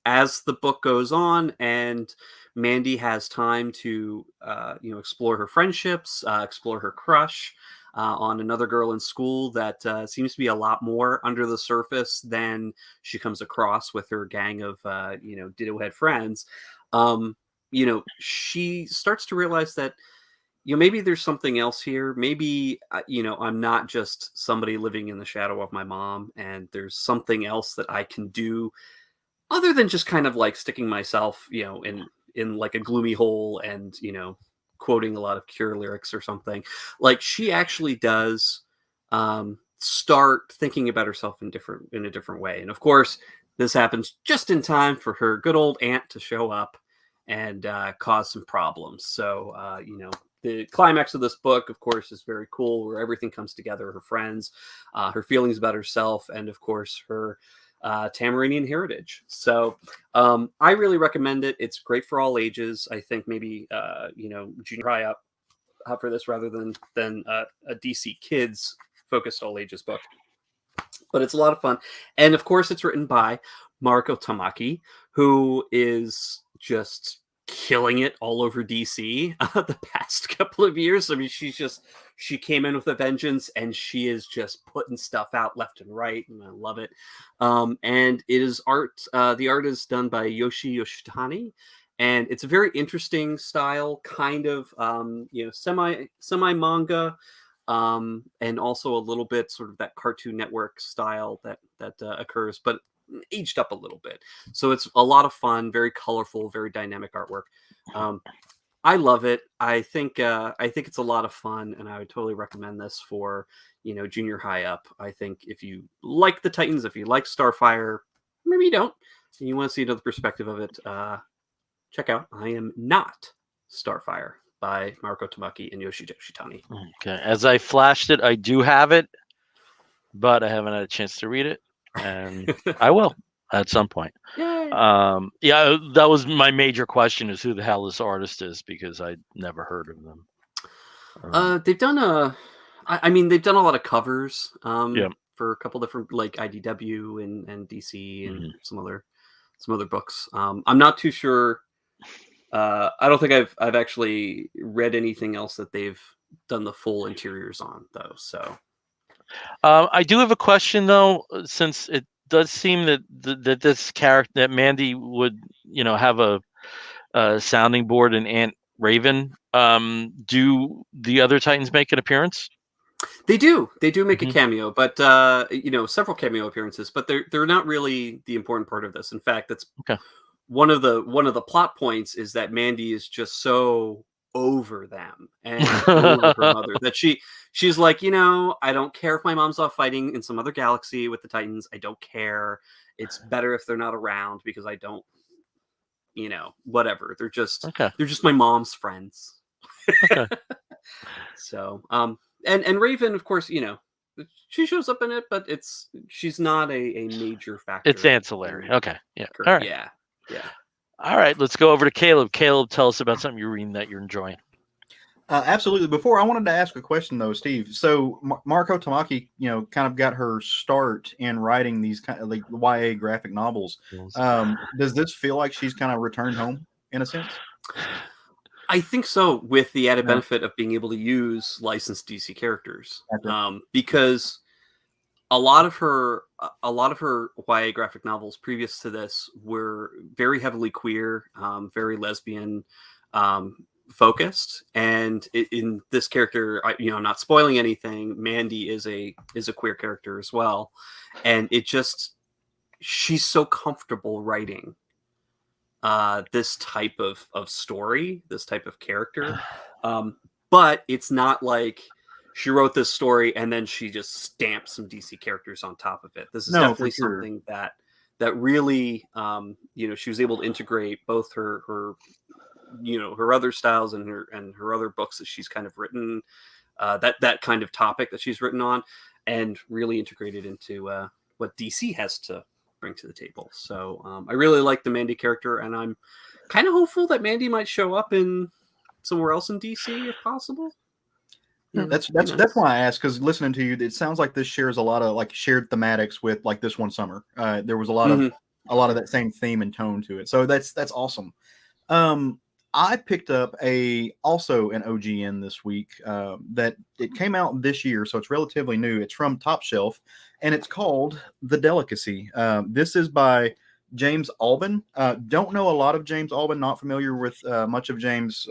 as the book goes on and Mandy has time to, explore her friendships, explore her crush on another girl in school that seems to be a lot more under the surface than she comes across with her gang of, ditto-head friends. She starts to realize that, maybe there's something else here. Maybe, I'm not just somebody living in the shadow of my mom, and there's something else that I can do other than just kind of like sticking myself, in like a gloomy hole and, quoting a lot of Cure lyrics or something. Like, she actually does start thinking about herself in a different way. And of course, this happens just in time for her good old aunt to show up and cause some problems. So, the climax of this book, of course, is very cool, where everything comes together: her friends, her feelings about herself, and of course, her Tamaranian heritage. So I really recommend it. It's great for all ages. I think maybe junior try up for this rather than a DC Kids focused all ages book. But it's a lot of fun, and of course, it's written by Marco Tamaki, who is just killing it all over DC the past couple of years. I mean, she came in with a vengeance, and she is just putting stuff out left and right, and I love it. And it is art. The art is done by Yoshi Yoshitani, and it's a very interesting style, kind of semi manga, and also a little bit sort of that Cartoon Network style that occurs, but aged up a little bit. So it's a lot of fun, very colorful, very dynamic artwork. I love it. I think it's a lot of fun, and I would totally recommend this for junior high up. I think if you like the Titans, if you like Starfire, maybe you don't, and you want to see another perspective of it, check out I Am Not Starfire by Marco Tamaki and Yoshi Yoshitani. Okay. As I flashed it, I do have it, but I haven't had a chance to read it, and I will at some point. Yay. Yeah, that was my major question: is who the hell this artist is, because I never heard of them. They've done they've done a lot of covers. Yeah. For a couple different like IDW and DC and some other books. I'm not too sure. I don't think I've actually read anything else that they've done the full interiors on, though. So I do have a question, though, since it does seem that that this character, that Mandy would have a sounding board in Aunt Raven. Do the other Titans make an appearance? They do make a cameo, but several cameo appearances, but they're not really the important part of this. In fact, that's okay. One of the plot points is that Mandy is just so over them and over her mother that she's like, I don't care if my mom's off fighting in some other galaxy with the Titans. I don't care. It's better if they're not around, because I don't, whatever. They're just my mom's friends. Okay. So, and Raven, of course, she shows up in it, but she's not a major factor. It's ancillary. Okay. Yeah. All right. Yeah. All right. Let's go over to Caleb. Caleb, tell us about something you're reading that you're enjoying. Absolutely. Before, I wanted to ask a question, though, Steve. So Marco Tamaki, kind of got her start in writing these kind of like YA graphic novels. Does this feel like she's kind of returned home in a sense? I think so, with the added benefit of being able to use licensed DC characters, because a lot of her YA graphic novels previous to this were very heavily queer, very lesbian focused, and in this character, I'm not spoiling anything. Mandy is a queer character as well, and she's so comfortable writing this type of story, this type of character, but it's not like she wrote this story and then she just stamped some DC characters on top of it. This is definitely something that really, she was able to integrate both her other styles and her other books that she's kind of written, that kind of topic that she's written on, and really integrated into what DC has to bring to the table. So I really like the Mandy character, and I'm kind of hopeful that Mandy might show up in somewhere else in DC if possible. That's why I asked, because listening to you, it sounds like this shares a lot of like shared thematics with like This One Summer. There was a lot of that same theme and tone to it. So that's awesome. I picked up also an OGN this week that it came out this year, so it's relatively new. It's from Top Shelf, and it's called The Delicacy. This is by James Albin. Don't know a lot of James Albin, not familiar with much of James'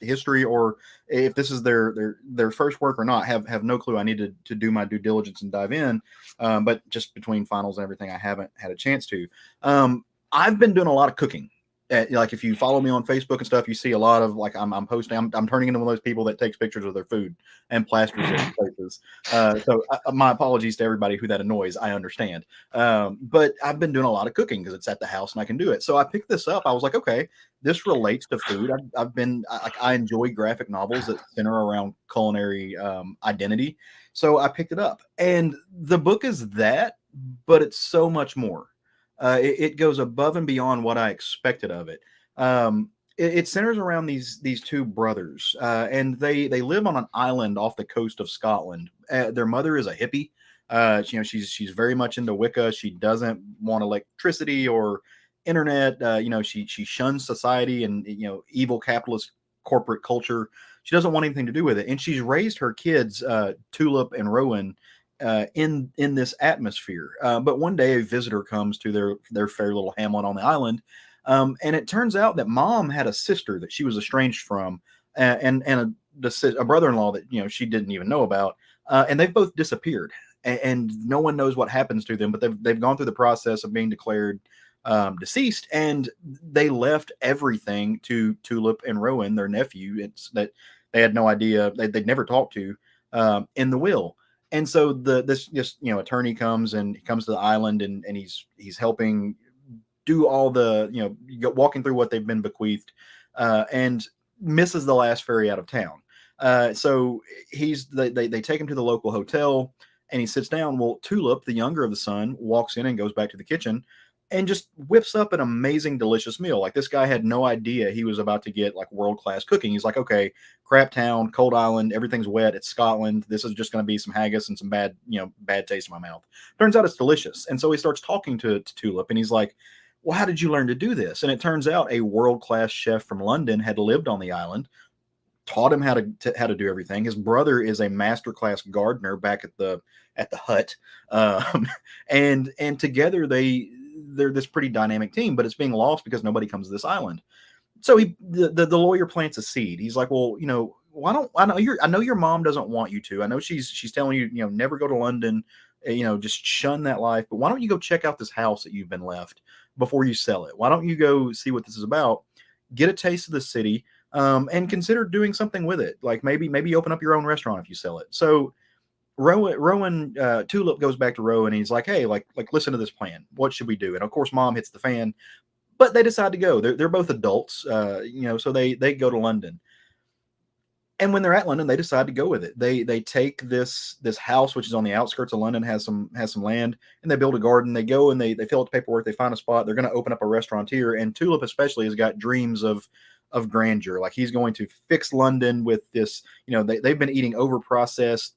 history, or if this is their first work or not. Have no clue. I need to do my due diligence and dive in, but just between finals and everything, I haven't had a chance to. I've been doing a lot of cooking. Like if you follow me on Facebook and stuff, you see a lot of like I'm posting. I'm turning into one of those people that takes pictures of their food and plasters it in places. So my apologies to everybody who that annoys. I understand, but I've been doing a lot of cooking because it's at the house and I can do it. So I picked this up. I was like, okay, this relates to food. I enjoy graphic novels that center around culinary identity. So I picked it up, and the book is that, but it's so much more. It goes above and beyond what I expected of it. It centers around these two brothers, and they live on an island off the coast of Scotland. Their mother is a hippie. She's very much into Wicca. She doesn't want electricity or internet. She shuns society and evil capitalist corporate culture. She doesn't want anything to do with it, and she's raised her kids, Tulip and Rowan, in this atmosphere. But one day, a visitor comes to their fair little hamlet on the island, and it turns out that mom had a sister that she was estranged from, and a brother-in-law that she didn't even know about, and they've both disappeared, and no one knows what happens to them. But they've gone through the process of being declared deceased, and they left everything to Tulip and Rowan, their nephew. It's that they had no idea, they'd never talked to, in the will. And so this attorney comes to the island, and he's helping do all the walking through what they've been bequeathed, and misses the last ferry out of town. So they take him to the local hotel, and he sits down. Well, Tulip, the younger of the son, walks in and goes back to the kitchen and just whips up an amazing, delicious meal. Like, this guy had no idea he was about to get like world-class cooking. He's like, okay, crap town, cold island, everything's wet. It's Scotland. This is just going to be some haggis and some bad taste in my mouth. Turns out it's delicious. And so he starts talking to Tulip, and he's like, well, how did you learn to do this? And it turns out a world-class chef from London had lived on the island, taught him how to do everything. His brother is a master-class gardener back at the hut. And together they're this pretty dynamic team, but it's being lost because nobody comes to this island. So the lawyer plants a seed. He's like, well, why don't I know your mom doesn't want you to. I know she's telling you, never go to London, just shun that life. But why don't you go check out this house that you've been left before you sell it? Why don't you go see what this is about? Get a taste of the city, and consider doing something with it. Like maybe open up your own restaurant if you sell it. So Rowan Tulip goes back to Rowan, and he's like, hey, like listen to this plan. What should we do? And of course, mom hits the fan, but they decide to go. They're both adults, so they go to London. And when they're at London, they decide to go with it. They take this house, which is on the outskirts of London, has some land, and they build a garden. They go and they fill out the paperwork. They find a spot. They're going to open up a restaurant here. And Tulip especially has got dreams of grandeur. Like, he's going to fix London with this. They've been eating over processed,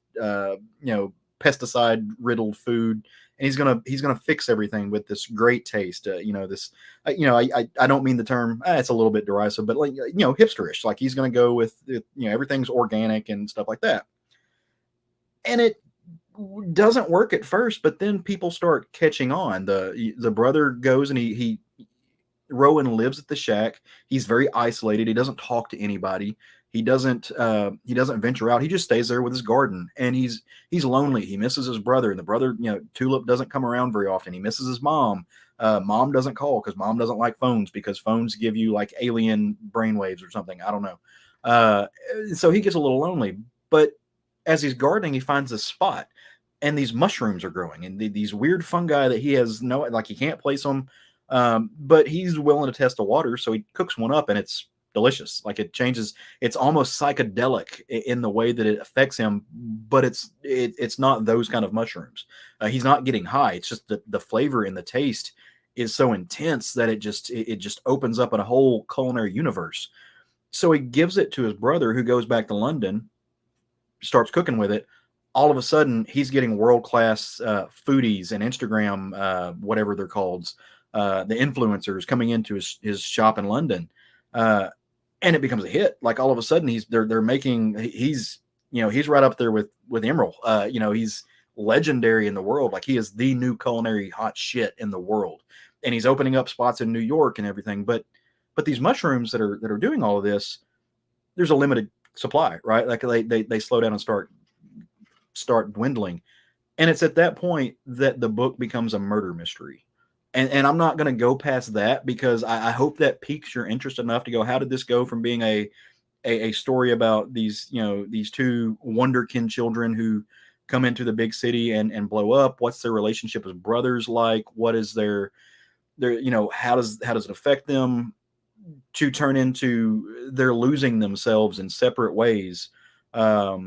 pesticide riddled food, and he's gonna fix everything with this great taste. I don't mean the term. It's a little bit derisive, but hipsterish. Like, he's gonna go with everything's organic and stuff like that. And it doesn't work at first, but then people start catching on. The brother goes, and Rowan lives at the shack. He's very isolated. He doesn't talk to anybody. He doesn't venture out. He just stays there with his garden, and he's lonely. He misses his brother, and the brother, Tulip, doesn't come around very often. He misses his mom. Mom doesn't call because mom doesn't like phones, because phones give you like alien brainwaves or something. I don't know. So he gets a little lonely. But as he's gardening, he finds this spot, and these mushrooms are growing, and these weird fungi that he has he can't place them. But he's willing to test the water, so he cooks one up, and it's delicious. Like, it changes. It's almost psychedelic in the way that it affects him, but it's not those kind of mushrooms. He's not getting high. It's just the flavor and the taste is so intense that it just opens up a whole culinary universe. So he gives it to his brother, who goes back to London, starts cooking with it. All of a sudden, he's getting world-class foodies and Instagram, whatever they're called, the influencers coming into his shop in London. And it becomes a hit. Like, all of a sudden he's right up there with Emerald. He's legendary in the world. Like, he is the new culinary hot shit in the world, and he's opening up spots in New York and everything. But these mushrooms that are doing all of this, there's a limited supply, right? Like, they slow down and start dwindling. And it's at that point that the book becomes a murder mystery. And I'm not going to go past that, because I hope that piques your interest enough to go, how did this go from being a story about these two wonderkin children who come into the big city and blow up? What's their relationship as brothers like? What is their how does it affect them, to turn into they're losing themselves in separate ways, not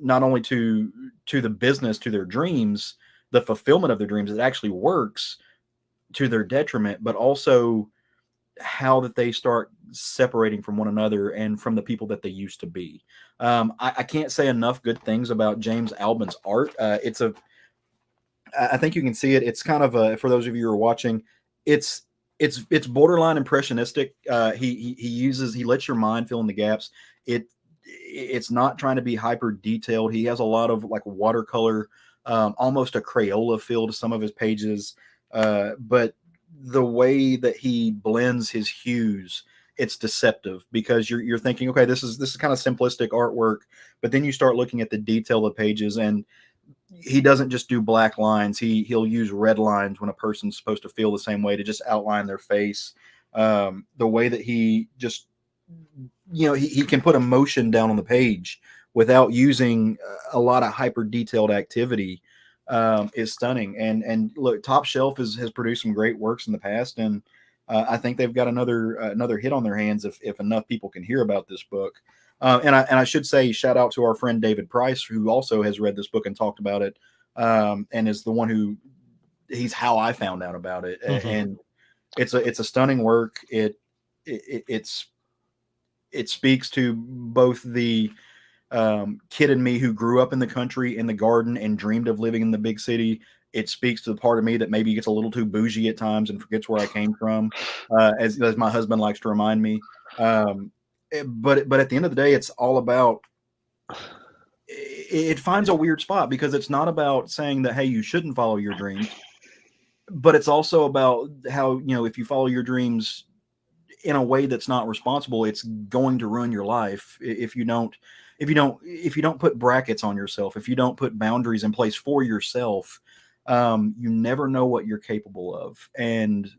only to the business, to their dreams, the fulfillment of their dreams, it actually works to their detriment, but also how that they start separating from one another and from the people that they used to be. I can't say enough good things about James Albin's art. I think you can see it. It's kind of for those of you who are watching, it's it's borderline impressionistic. He lets your mind fill in the gaps. It's not trying to be hyper detailed. He has a lot of like watercolor, almost a Crayola feel to some of his pages. But the way that he blends his hues, it's deceptive because you're thinking, okay, this is kind of simplistic artwork, but then you start looking at the detail of the pages, and he doesn't just do black lines. He'll use red lines when a person's supposed to feel the same way to just outline their face. The way that he just, he can put emotion down on the page without using a lot of hyper detailed activity, is stunning. And look, Top Shelf has produced some great works in the past, and I think they've got another hit on their hands if enough people can hear about this book. And I should say, shout out to our friend David Price, who also has read this book and talked about it, and is the one he's how I found out about it. Mm-hmm. And it's a stunning work. It speaks to both the kid in me who grew up in the country in the garden and dreamed of living in the big city. It speaks to the part of me that maybe gets a little too bougie at times and forgets where I came from, as my husband likes to remind me. But at the end of the day, it's all about, it finds a weird spot because it's not about saying that, hey, you shouldn't follow your dreams, but it's also about how, if you follow your dreams in a way that's not responsible, it's going to ruin your life. If you don't put brackets on yourself, if you don't put boundaries in place for yourself, you never know what you're capable of. And,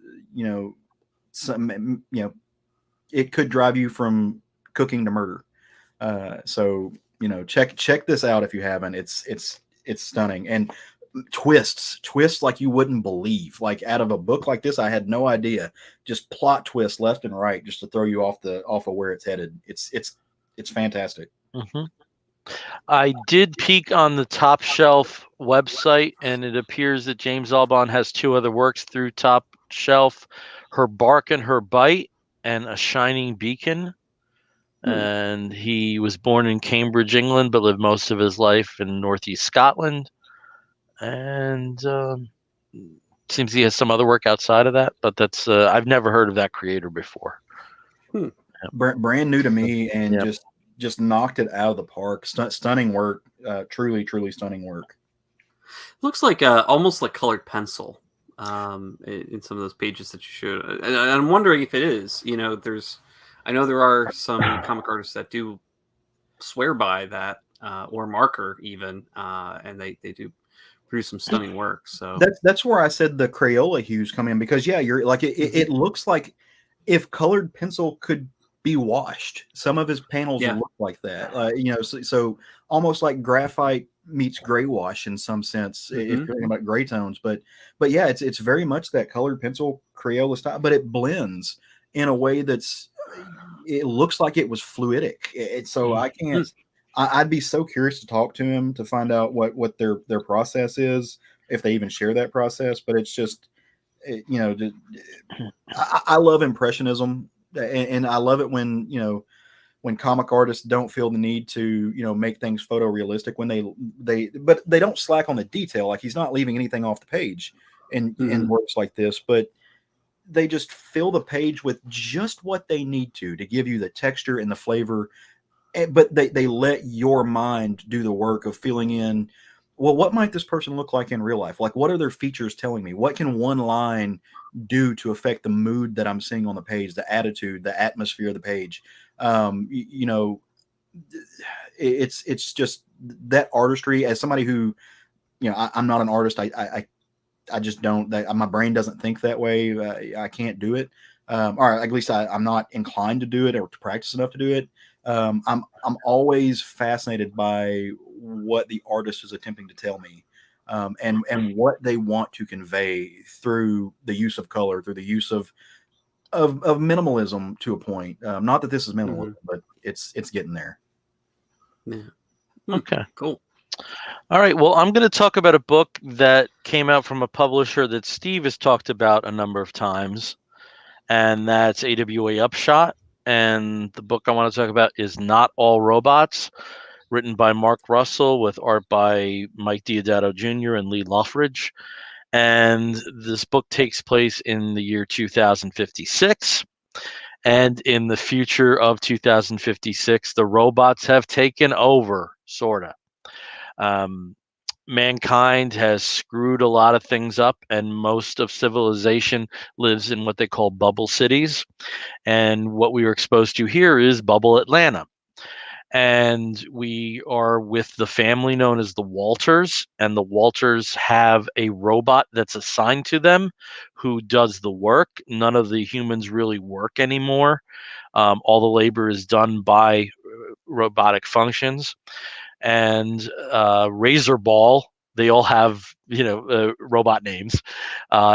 it could drive you from cooking to murder. So, check this out if you haven't. It's stunning. And twists like you wouldn't believe. Like out of a book like this, I had no idea. Just plot twists left and right just to throw you off of where it's headed. It's fantastic. Mm-hmm. I did peek on the Top Shelf website, and it appears that James Albon has 2 other works through Top Shelf: Her Bark and Her Bite, and A Shining Beacon. And he was born in Cambridge, England, but lived most of his life in Northeast Scotland. And seems he has some other work outside of that, but that's I've never heard of that creator before. Brand new to me, and just knocked it out of the park. Stunning work, truly stunning work. Looks like almost like colored pencil in some of those pages that you showed. And I'm wondering if it is. I know there are some comic artists that do swear by that, or marker even, and they do produce some stunning work. So that's where I said the Crayola hues come in, because you're like it looks like if colored pencil could be washed. Some of his panels look like that, so almost like graphite meets gray wash in some sense, if you're thinking about gray tones. But yeah, it's very much that colored pencil Crayola style, but it blends in a way it looks like it was fluidic. So I can't. I'd be so curious to talk to him to find out what their process is, if they even share that process. But it's just, I love impressionism, and I love it when comic artists don't feel the need to make things photorealistic when but they don't slack on the detail. Like, he's not leaving anything off the page in works like this, but they just fill the page with just what they need to give you the texture and the flavor. But they let your mind do the work of filling in, well, what might this person look like in real life? Like, what are their features telling me? What can one line do to affect the mood that I'm seeing on the page, the attitude, the atmosphere of the page? It's just that artistry. As somebody who, I'm not an artist. I just don't. My brain doesn't think that way. I can't do it. Or at least I'm not inclined to do it or to practice enough to do it. I'm always fascinated by what the artist is attempting to tell me, and what they want to convey through the use of color, through the use of minimalism to a point. Not that this is minimalism, but it's getting there. Yeah. Okay. Cool. All right. Well, I'm going to talk about a book that came out from a publisher that Steve has talked about a number of times, and that's AWA Upshot. And the book I want to talk about is Not All Robots, written by Mark Russell with art by Mike Diodato Jr. and Lee Loffridge. And this book takes place in the year 2056. And in the future of 2056, the robots have taken over, sort of. Mankind has screwed a lot of things up, and most of civilization lives in what they call bubble cities. And what we were exposed to here is Bubble Atlanta. And we are with the family known as the Walters, and the Walters have a robot that's assigned to them who does the work. None of the humans really work anymore. All the labor is done by robotic functions. And Razorball, they all have robot names,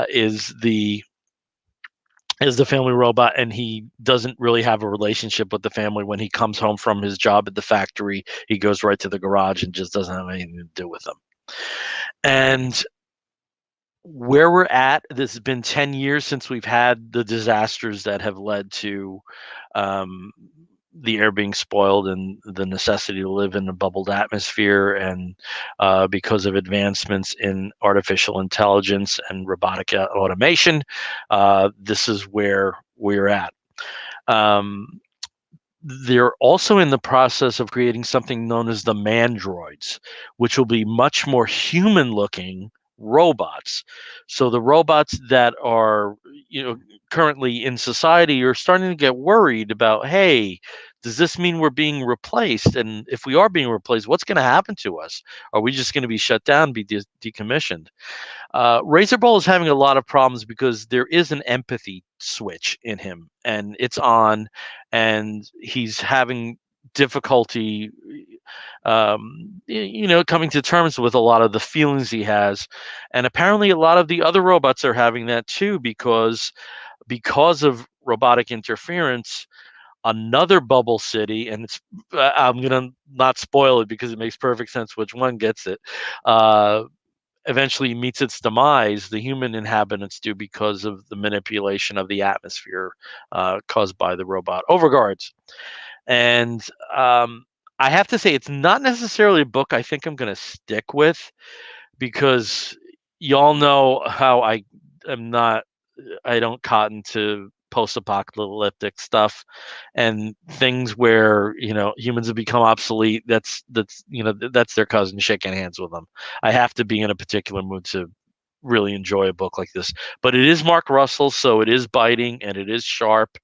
is the family robot, and he doesn't really have a relationship with the family. When he comes home from his job at the factory, he goes right to the garage and just doesn't have anything to do with them. And where we're at, this has been 10 years since we've had the disasters that have led to the air being spoiled and the necessity to live in a bubbled atmosphere. And because of advancements in artificial intelligence and robotic automation, this is where we're at. They're also in the process of creating something known as the Mandroids, which will be much more human looking robots. So the robots that are currently in society are starting to get worried about, hey, does this mean we're being replaced? And if we are being replaced, what's going to happen to us? Are we just going to be shut down, be decommissioned? Razorball is having a lot of problems because there is an empathy switch in him, and it's on, and he's having difficulty coming to terms with a lot of the feelings he has. And apparently a lot of the other robots are having that too, because of robotic interference. Another bubble city, and it's I'm gonna not spoil it because it makes perfect sense which one gets it, eventually meets its demise. The human inhabitants do, because of the manipulation of the atmosphere caused by the robot overguards. And I have to say, it's not necessarily a book I think I'm going to stick with, because y'all know how I don't cotton to post-apocalyptic stuff and things where humans have become obsolete. That's their cousin shaking hands with them. I have to be in a particular mood to really enjoy a book like this. But it is Mark Russell, so it is biting and it is sharp.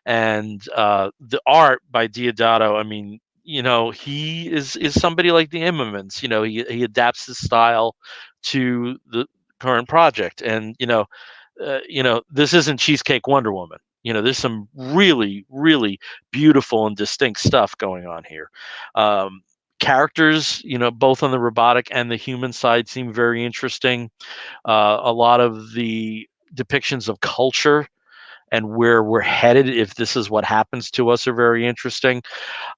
And the art by Deodato, I mean, he is somebody like the Immermans. He adapts his style to the current project. And this isn't Cheesecake Wonder Woman. There's some really, really beautiful and distinct stuff going on here. Characters, both on the robotic and the human side, seem very interesting. A lot of the depictions of culture and where we're headed, if this is what happens to us, are very interesting.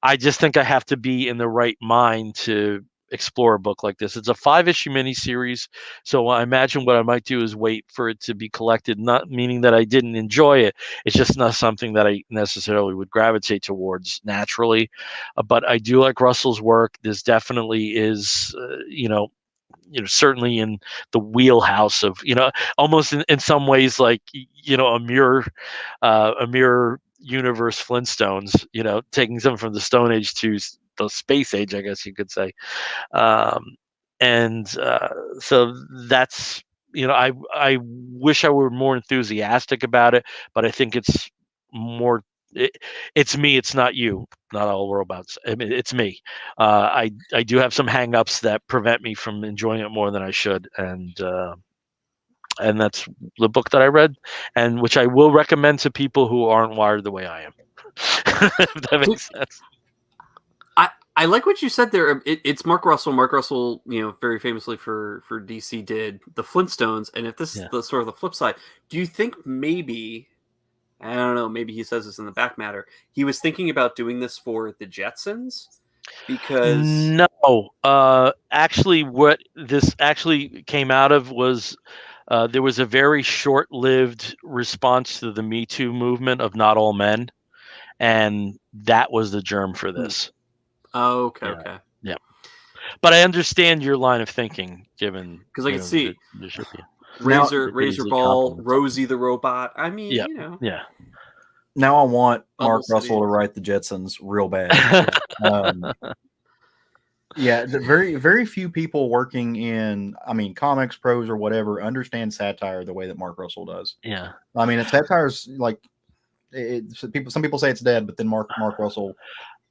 I just think I have to be in the right mind to explore a book like this. It's a 5-issue miniseries, so I imagine what I might do is wait for it to be collected, not meaning that I didn't enjoy it. It's just not something that I necessarily would gravitate towards naturally. But I do like Russell's work. This definitely is, certainly in the wheelhouse of, almost in some ways like, a mirror universe Flintstones, taking something from the Stone Age to the Space Age, I guess you could say. So that's, I wish I were more enthusiastic about it, but I think it's more, it's me, it's not you, not all robots. I mean, it's me. I do have some hangups that prevent me from enjoying it more than I should. And that's the book that I read, and which I will recommend to people who aren't wired the way I am. If that makes sense. I like what you said there. It's Mark Russell. Mark Russell, very famously for DC, did the Flintstones. And if this is the sort of the flip side, do you think maybe, I don't know, maybe he says this in the back matter, he was thinking about doing this for the Jetsons? Because no, actually, what this actually came out of was there was a very short-lived response to the Me Too movement of Not All Men, and that was the germ for this. Oh, okay. Yeah. But I understand your line of thinking, given because I can see Razor easily Ball, compliments. Rosie the Robot. I mean, Yeah. you know, Yeah. Now I want Mark Bubble Russell to City. write the Jetsons real bad. Yeah, very very few people working in, I mean, comics, prose, or whatever understand satire the way that Mark Russell does. Yeah. I mean, satire's like some people say it's dead, but then Mark Russell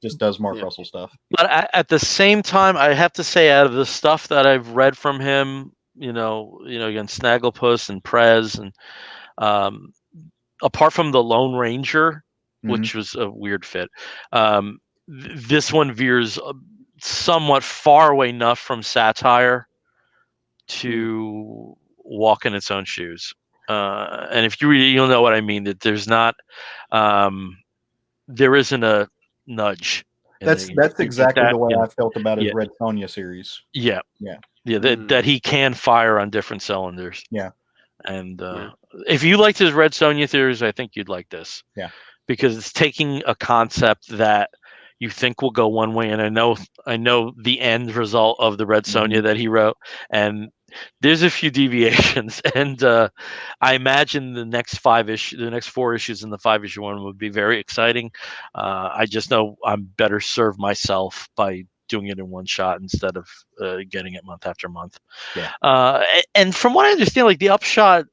just does Mark Yeah. Russell stuff. But at the same time, I have to say, out of the stuff that I've read from him, again, Snagglepuss and Prez, and um, apart from the Lone Ranger, which was a weird fit, this one veers somewhat far away enough from satire to walk in its own shoes. And if you read it, you'll know what I mean. That there's not, there isn't a nudge. That's You get exactly that, the way I felt about his yeah. Red Sonja series. Yeah. Yeah. Yeah, that he can fire on different cylinders. Yeah. And if you liked his Red Sonja theories, I think you'd like this. Yeah. Because it's taking a concept that you think will go one way, and I know the end result of the Red Sonja that he wrote, and there's a few deviations, and I imagine the next 4 issues in the 5-issue one would be very exciting. I just know I'm better served myself by doing it in one shot instead of getting it month after month. Yeah. And from what I understand, like the Upshot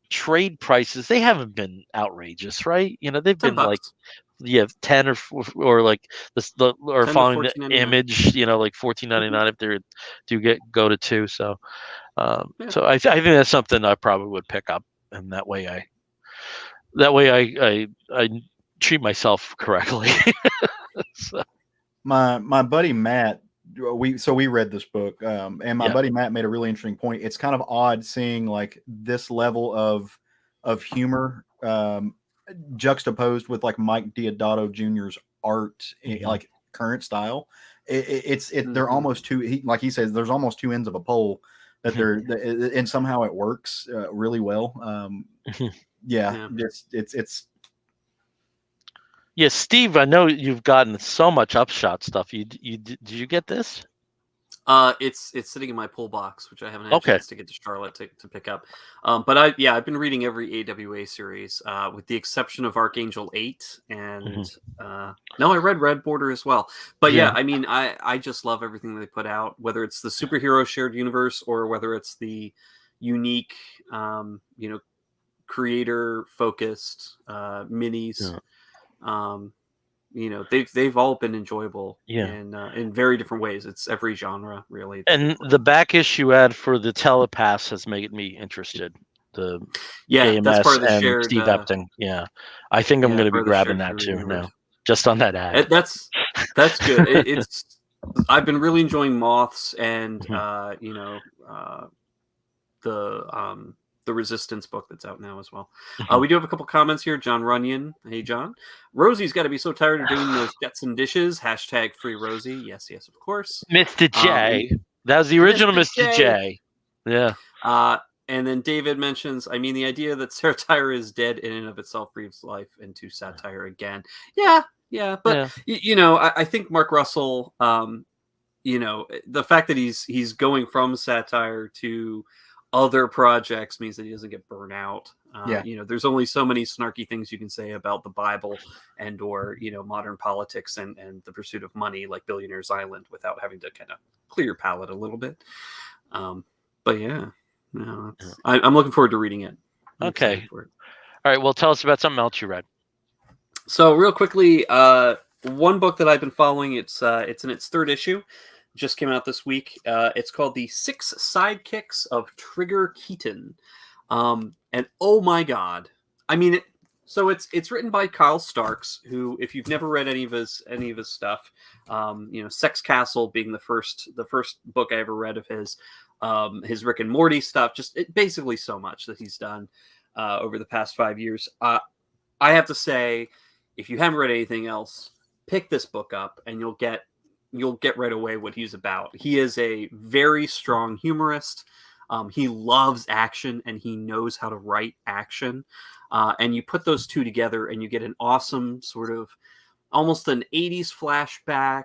trade prices, they haven't been outrageous, right? They've been $10. like 10 or like or 10 to following the $14.99. Image, like $14.99 if they do go to 2. So Yeah. so I think that's something I probably would pick up, and that way I treat myself correctly. So. My buddy Matt, we read this book, and my Yeah. buddy Matt made a really interesting point. It's kind of odd seeing like this level of humor juxtaposed with like Mike Deodato Jr.'s art, like current style. They're almost two. Like he says, there's almost two ends of a pole that and somehow it works really well. Yeah. It's. Yeah, Steve, I know you've gotten so much Upshot stuff. Did you get this? It's sitting in my pull box, which I haven't had a Okay. chance to get to Charlotte to pick up. But I've been reading every AWA series, with the exception of Archangel 8, and no, I read Red Border as well. But yeah, I mean, I just love everything they put out, whether it's the superhero shared universe or whether it's the unique, creator focused minis. They've all been enjoyable in very different ways. It's every genre, really. And the back issue ad for the Telepass has made me interested. The that's AMS part of the and shared Steve Epting. Yeah, I think I'm going to be grabbing that too now, just on that ad. That's good. I've been really enjoying Moths and the Resistance book that's out now as well. We do have a couple comments here. John Runyon. Hey, John. Rosie's got to be so tired of doing those Jetson dishes. # free Rosie. Yes, of course. Mr. J. That was the original Mr. J. Yeah. And then David mentions, I mean, the idea that satire is dead in and of itself breathes life into satire again. Yeah. But, I think Mark Russell, the fact that he's going from satire to other projects means that he doesn't get burnt out. There's only so many snarky things you can say about the Bible and or modern politics and the pursuit of money, like Billionaire's Island, without having to kind of clear your palate a little bit. But yeah, I'm looking forward to reading it. Okay. All right. Well, tell us about something else you read. So real quickly, one book that I've been following, it's in its 3rd issue. Just came out this week. It's called The 6 Sidekicks of Trigger Keaton. And oh my God. I mean, it's written by Kyle Starks, who, if you've never read any of his stuff, Sex Castle being the first book I ever read of his Rick and Morty stuff, basically so much that he's done over the past 5 years. I have to say, if you haven't read anything else, pick this book up and you'll get right away what he's about. He is a very strong humorist. He loves action and he knows how to write action. And you put those two together and you get an awesome sort of almost an 80s flashback,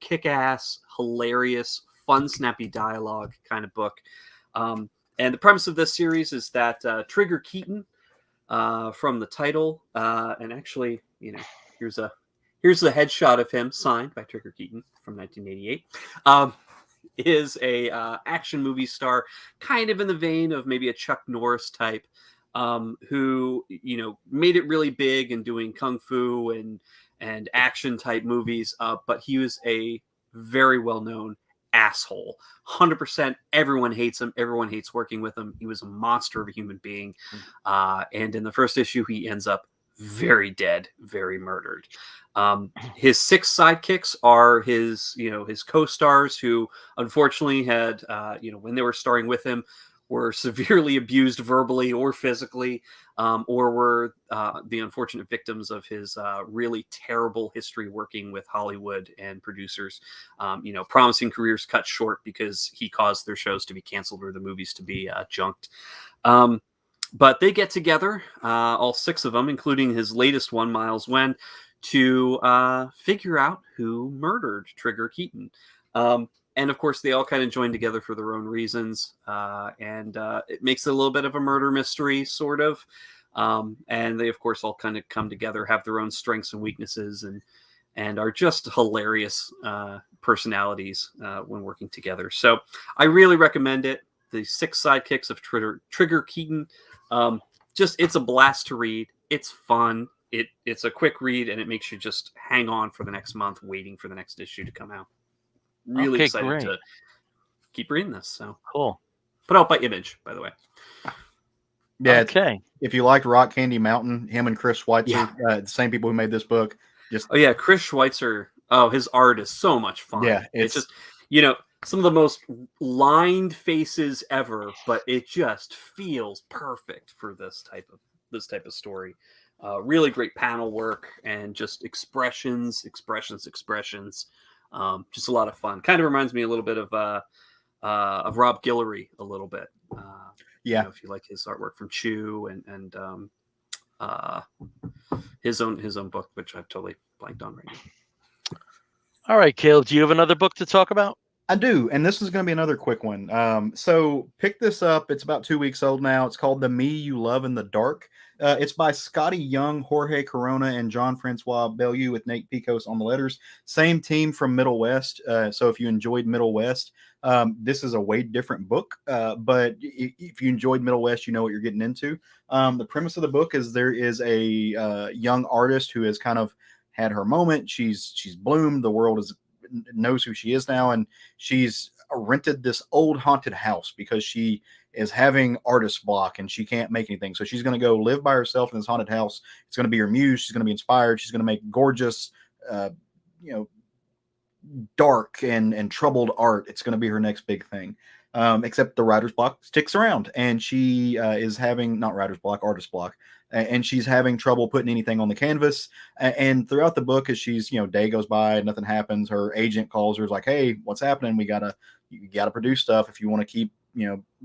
kick-ass, hilarious, fun, snappy dialogue kind of book. And the premise of this series is that Trigger Keaton, from the title, and actually, here's a headshot of him signed by Trigger Keaton from 1988. Is a action movie star, kind of in the vein of maybe a Chuck Norris type, who made it really big in doing kung fu and action type movies. But he was a very well known asshole. 100%. Everyone hates him. Everyone hates working with him. He was a monster of a human being. And in the first issue, he ends up very dead, very murdered. His 6 sidekicks are his co-stars who unfortunately had, when they were starring with him, were severely abused verbally or physically, or were the unfortunate victims of his really terrible history working with Hollywood and producers, promising careers cut short because he caused their shows to be canceled or the movies to be junked. But they get together, all 6 of them, including his latest one, Miles Wen, to figure out who murdered Trigger Keaton. And of course, they all kind of join together for their own reasons. And it makes it a little bit of a murder mystery, sort of. And they, of course, all kind of come together, have their own strengths and weaknesses, and are just hilarious personalities when working together. So I really recommend it. The 6 sidekicks of Trigger Keaton. It's a blast to read. It's fun. It's a quick read, and it makes you just hang on for the next month, waiting for the next issue to come out. Really excited to keep reading this. So cool. Put out by Image, by the way. Yeah. Okay. If you liked Rock Candy Mountain, him and Chris Schweitzer, the same people who made this book. Chris Schweitzer. Oh, his art is so much fun. Yeah, it's just some of the most lined faces ever, but it just feels perfect for this type of story. Really great panel work and just expressions. Just a lot of fun. Kind of reminds me a little bit of Rob Guillory a little bit. If you like his artwork from Chew and his own book, which I've totally blanked on right now. All right, Caleb, do you have another book to talk about? I do, and this is going to be another quick one. So pick this up. It's about 2 weeks old now. It's called The Me You Love in the Dark. It's by Scotty Young, Jorge Corona, and Jean-Francois Bellew with Nate Picos on the letters. Same team from Middle West. So if you enjoyed Middle West, this is a way different book. But if you enjoyed Middle West, you know what you're getting into. The premise of the book is there is a young artist who has kind of had her moment. She's bloomed. The world knows who she is now, and she's rented this old haunted house because she is having artist block and she can't make anything. So she's going to go live by herself in this haunted house. It's going to be her muse. She's going to be inspired. She's going to make gorgeous, dark and troubled art. It's going to be her next big thing. Except the writer's block sticks around, and she is having not writer's block, artist block, and she's having trouble putting anything on the canvas. And throughout the book, as she's day goes by, nothing happens. Her agent calls her, is like, "Hey, what's happening? You gotta produce stuff if you want to keep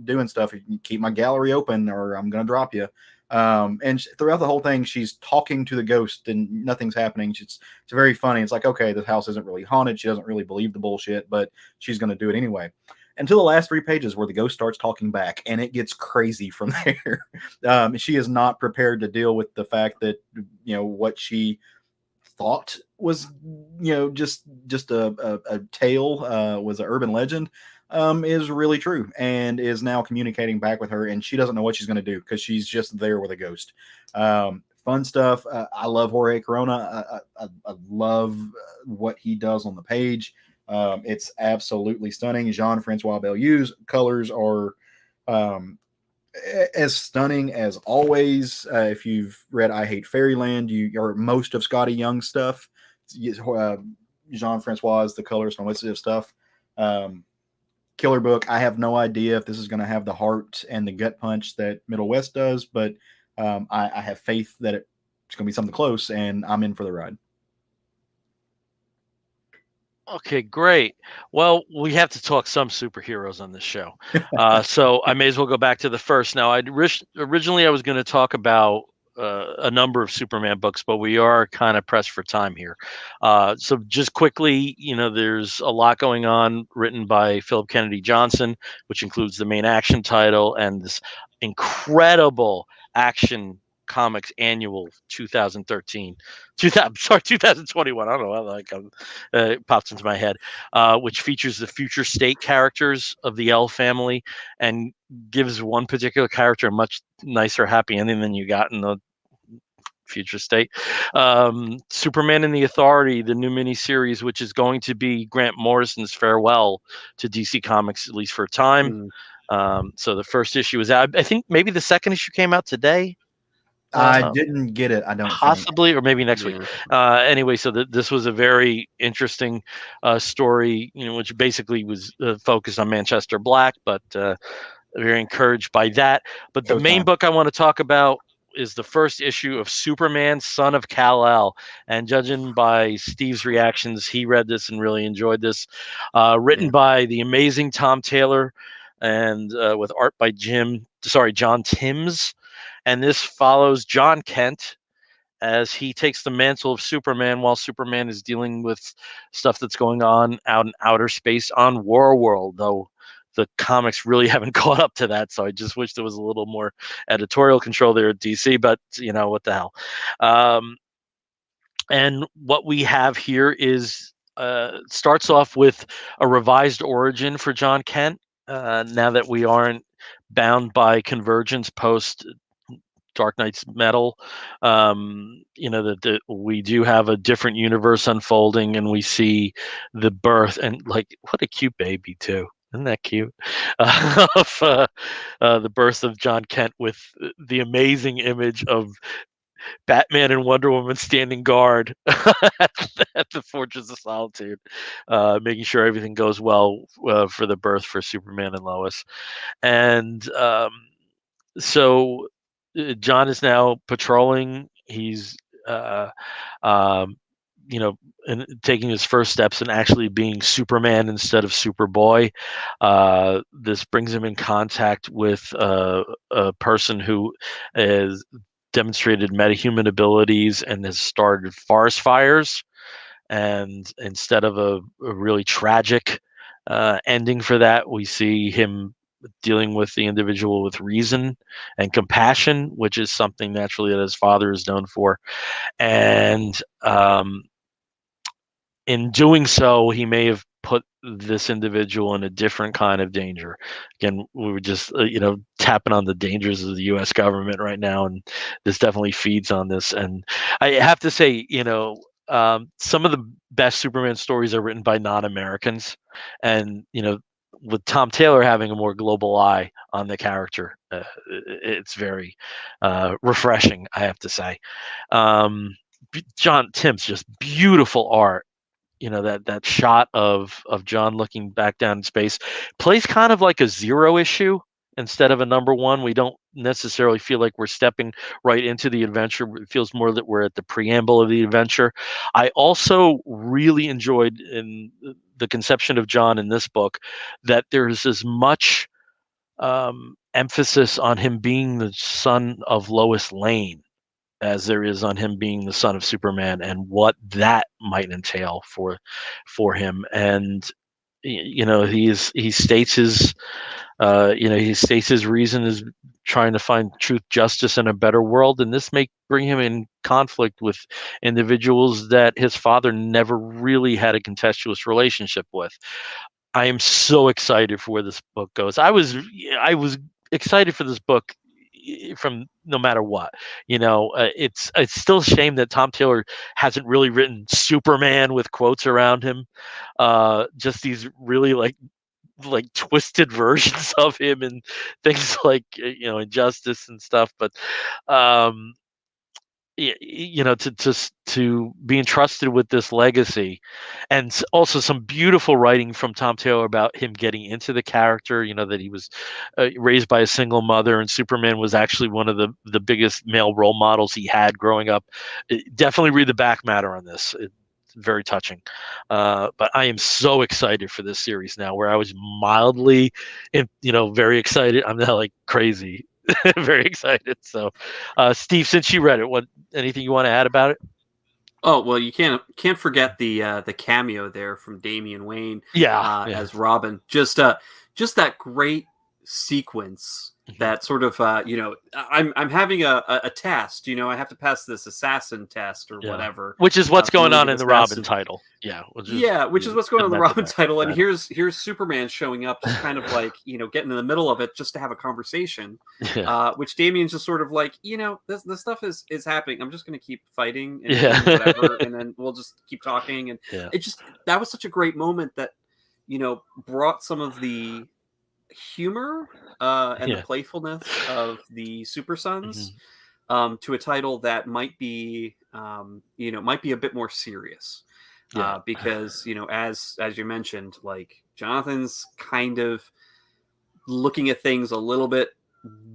doing stuff. You keep my gallery open, or I'm gonna drop you." And throughout the whole thing, she's talking to the ghost, and nothing's happening. It's very funny. It's like, okay, this house isn't really haunted. She doesn't really believe the bullshit, but she's gonna do it anyway. Until the last 3 pages where the ghost starts talking back, and it gets crazy from there. She is not prepared to deal with the fact that what she thought was just a tale, was an urban legend, is really true, and is now communicating back with her, and she doesn't know what she's going to do because she's just there with a ghost. Fun stuff. I love Jorge Corona. I love what he does on the page. It's absolutely stunning. Jean-Francois Bellew's colors are as stunning as always. If you've read I Hate Fairyland, or most of Scotty Young's stuff, Jean-Francois is the colorist on most of his stuff. Killer book. I have no idea if this is going to have the heart and the gut punch that Middle West does, but I have faith that it's going to be something close, and I'm in for the ride. Okay, great. Well, we have to talk some superheroes on this show. So I may as well go back to the first. Now, originally I was going to talk about a number of Superman books, but we are kind of pressed for time here. So just quickly, there's a lot going on written by Philip Kennedy Johnson, which includes the main action title and this incredible Action Comics annual 2013 2021. I don't know, it pops into my head, which features the future state characters of the L family and gives one particular character a much nicer happy ending than you got in the future state. Superman and the Authority, the new miniseries, which is going to be Grant Morrison's farewell to DC Comics, at least for a time. So the first issue is out. I think maybe the second issue came out today. I didn't get it. I don't possibly, or maybe next week. Anyway, so this was a very interesting story, which basically was focused on Manchester Black, but very encouraged by that. But the main book I want to talk about is the first issue of Superman, Son of Kal-El. And judging by Steve's reactions, he read this and really enjoyed this. Written by the amazing Tom Taylor and with art by John Timms. And this follows John Kent as he takes the mantle of Superman while Superman is dealing with stuff that's going on out in outer space on Warworld, though the comics really haven't caught up to that. So I just wish there was a little more editorial control there at DC, but what the hell. And what we have here is starts off with a revised origin for John Kent. Now that we aren't bound by Convergence post Dark Knight's Metal, that we do have a different universe unfolding, and we see the birth, and what a cute baby too. Isn't that cute? Of the birth of John Kent, with the amazing image of Batman and Wonder Woman standing guard at the Fortress of Solitude, making sure everything goes well for the birth for Superman and Lois. And so John is now patrolling. He's and taking his first steps in actually being Superman instead of Superboy. This brings him in contact with a person who has demonstrated metahuman abilities and has started forest fires. And instead of a really tragic ending for that, we see him dealing with the individual with reason and compassion, which is something naturally that his father is known for. And in doing so, he may have put this individual in a different kind of danger. Again, we were just tapping on the dangers of the U.S. government right now, and this definitely feeds on this. And I have to say, some of the best Superman stories are written by non-Americans, and with Tom Taylor having a more global eye on the character, it's very refreshing, I have to say. John Timms, just beautiful art. That shot of John looking back down in space plays kind of like a zero issue instead of a number one. We don't necessarily feel like we're stepping right into the adventure. It feels more that we're at the preamble of the adventure. I also really enjoyed in the conception of John in this book that there's as much emphasis on him being the son of Lois Lane as there is on him being the son of Superman, and what that might entail for him. And he states his reason is trying to find truth, justice, and a better world, and this may bring him in conflict with individuals that his father never really had a contentious relationship with. I am so excited for where this book goes. I was excited for this book from no matter what. It's still a shame that Tom Taylor hasn't really written Superman with quotes around him. Just these really like twisted versions of him and things like Injustice and stuff. But to be entrusted with this legacy, and also some beautiful writing from Tom Taylor about him getting into the character, that he was raised by a single mother, and Superman was actually one of the biggest male role models he had growing up. Definitely read the back matter on this. It's very touching. But I am so excited for this series now, where I was mildly very excited. I'm now like crazy. Very excited. So, Steve, since you read it, anything you want to add about it? Oh well, you can't forget the cameo there from Damian Wayne Yeah. as Robin. Just that great sequence. That sort of I'm having a test. I have to pass this assassin test or whatever. Which is what's going on in the Robin assassin. title. Yeah. Which is what's going on in the Robin title. And Yeah. here's Superman showing up, just kind of like getting in the middle of it just to have a conversation. Yeah. Which Damien's just sort of like, this stuff is happening. I'm just going to keep fighting and Yeah. doing whatever, and then we'll just keep talking. And that was such a great moment that brought some of the humor and the playfulness of the Super Sons to a title that might be a bit more serious. Because as you mentioned, like Jonathan's kind of looking at things a little bit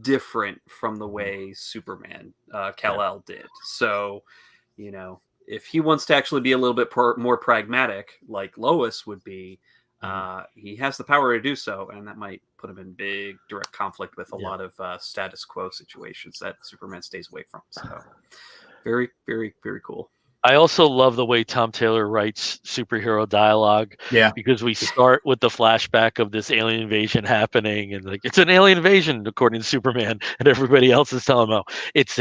different from the way Superman Kal-El did. So if he wants to actually be a little bit more pragmatic, like Lois would be, he has the power to do so, and that might put him in big direct conflict with a lot of status quo situations that Superman stays away from. So very, very, very cool. I also love the way Tom Taylor writes superhero dialogue. Yeah. Because we start with the flashback of this alien invasion happening, and like it's an alien invasion according to Superman, and everybody else is telling him, "Oh, it's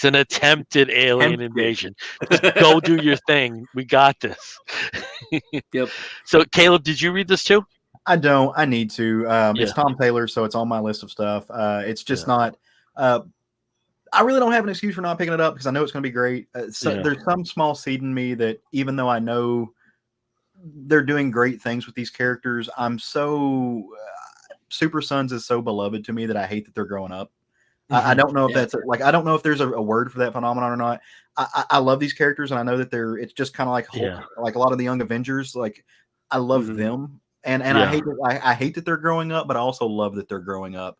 an attempted alien invasion. Just go do your thing. We got this." Yep. So, Caleb, did you read this too? I don't. I need to. It's Tom Taylor, so it's on my list of stuff. It's just not. I really don't have an excuse for not picking it up because I know it's going to be great. There's some small seed in me that even though I know they're doing great things with these characters, I'm so Super Sons is so beloved to me that I hate that they're growing up. I don't know if that's I don't know if there's a word for that phenomenon or not. I love these characters, and I know that it's just kind of like Hulk, like a lot of the Young Avengers. Like I love them, and I hate that they're growing up, but I also love that they're growing up.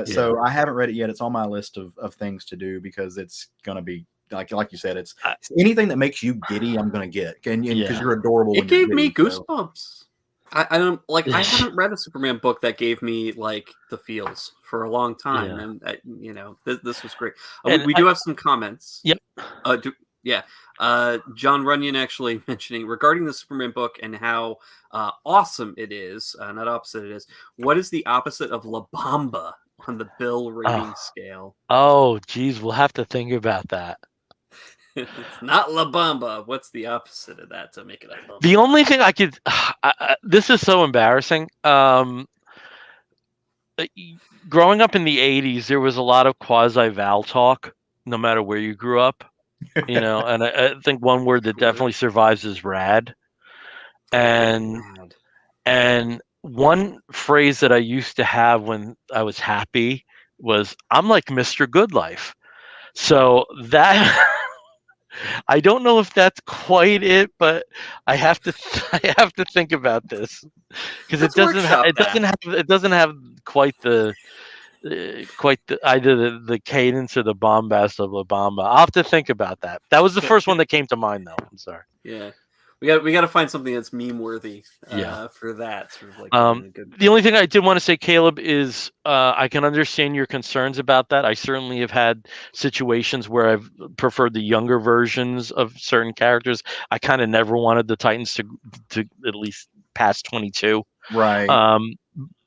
So I haven't read it yet. It's on my list of things to do because it's gonna be like you said. It's anything that makes you giddy, I'm gonna get, and because you're adorable. It gave me goosebumps. I don't like. I haven't read a Superman book that gave me like the feels for a long time, and this was great. We do have some comments. Yep. John Runyon actually mentioning regarding the Superman book and how awesome it is. Not opposite it is. What is the opposite of La Bamba on the Bill rating scale? Oh, geez, we'll have to think about that. It's not La Bamba. What's the opposite of that to make it a Bamba? The only thing I could, this is so embarrassing. Growing up in the 80s, there was a lot of quasi-Val talk, no matter where you grew up. And I think one word that definitely survives is rad. And one phrase that I used to have when I was happy was, "I'm like Mr. Goodlife." So that I don't know if that's quite it, but I have to think about this because it doesn't have quite the either the cadence or the bombast of La Bamba. I'll have to think about that. That was the first one that came to mind, though. I'm sorry. Yeah, we got to find something that's meme worthy. For that sort of like. The only thing I did want to say, Caleb, is I can understand your concerns about that. I certainly have had situations where I've preferred the younger versions of certain characters. I kind of never wanted the Titans to at least past 22. Right.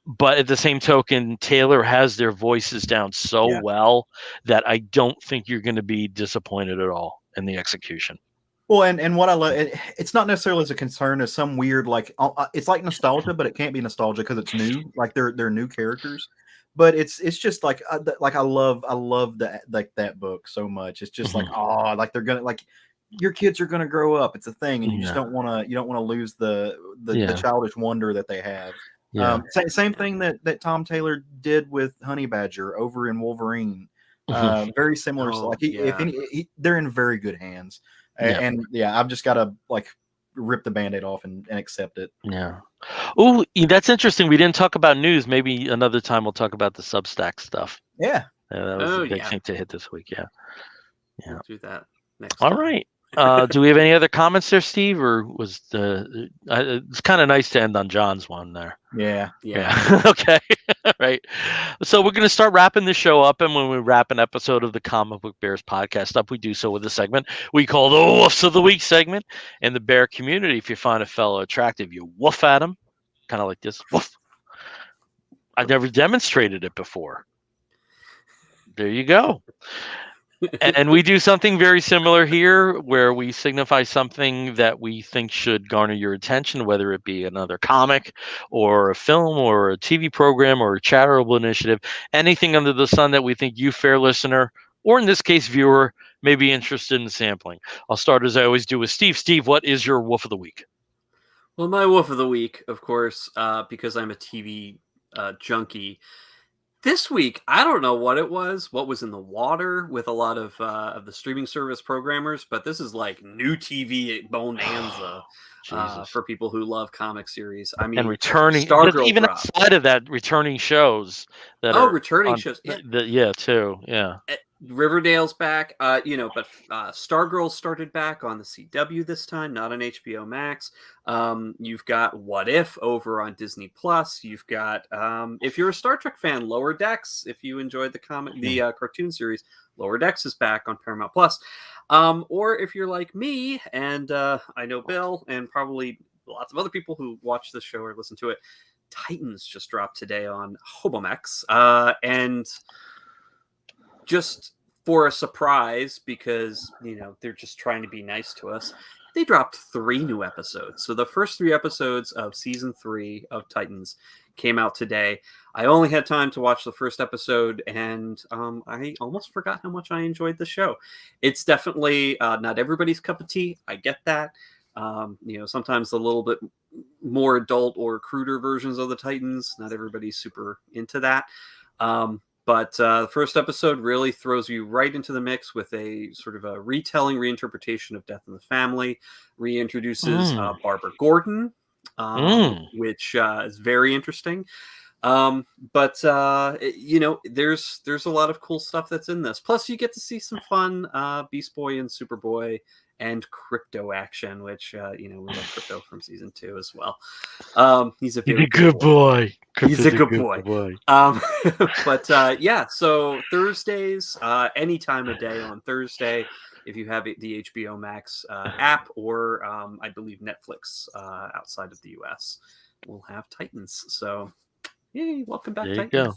But at the same token, Taylor has their voices down so well that I don't think you're going to be disappointed at all in the execution. Well, and what I love, it's not necessarily as a concern as some weird it's like nostalgia, but it can't be nostalgia because it's new. Like they're new characters, but it's just like I love that book so much. It's just like they're gonna your kids are gonna grow up. It's a thing, and you just don't want to lose the childish wonder that they have. Yeah. Same thing that Tom Taylor did with Honey Badger over in Wolverine. Very similar. They're in very good hands. And I've just got to rip the Band-Aid off and accept it. Yeah. Oh, that's interesting. We didn't talk about news. Maybe another time we'll talk about the Substack stuff. Yeah. That was a big thing to hit this week. Yeah. We'll do that next All time. right. Do we have any other comments there, Steve, or was the? It's kind of nice to end on John's one there. Yeah. Yeah. Okay. Right. So we're going to start wrapping the show up, and when we wrap an episode of the Comic Book Bears podcast up, we do so with a segment we call the Woofs of the Week segment. In the bear community, if you find a fellow attractive, you woof at him, kind of like this. Woof. I've never demonstrated it before. There you go. And we do something very similar here where we signify something that we think should garner your attention, whether it be another comic or a film or a TV program or a charitable initiative, anything under the sun that we think you, fair listener, or in this case, viewer, may be interested in sampling. I'll start as I always do with Steve. Steve, what is your woof of the week? Well, my woof of the week, of course, because I'm a TV junkie. This week, I don't know what was in the water with a lot of the streaming service programmers, but this is like new TV bonanza for people who love comic series. I mean, and returning, Stargirl even dropped. outside of that, returning shows that are returning on, shows. yeah, too. Yeah. Riverdale's back, but Stargirl started back on the CW this time, not on HBO Max. You've got What If over on Disney Plus. You've got, if you're a Star Trek fan, Lower Decks. If you enjoyed the cartoon series, Lower Decks is back on Paramount Plus. Or if you're like me, and I know Bill, and probably lots of other people who watch this show or listen to it, Titans just dropped today on Hobomax, and just for a surprise, because they're just trying to be nice to us, they dropped 3 new episodes. So the first 3 episodes of season 3 of Titans came out today. I only had time to watch the first episode, and I almost forgot how much I enjoyed the show. It's definitely not everybody's cup of tea. I get that. Sometimes a little bit more adult or cruder versions of the Titans, not everybody's super into that. But the first episode really throws you right into the mix with a sort of a reinterpretation of Death in the Family, reintroduces Barbara Gordon, which is very interesting. There's a lot of cool stuff that's in this. Plus, you get to see some fun Beast Boy and Superboy and Crypto action, which we love Crypto from season 2 as well. He's a good boy. He's a good boy. So Thursdays, any time of day on Thursday, if you have the HBO Max app, or I believe Netflix outside of the US, we'll have Titans. So, yay, welcome back, there Titans.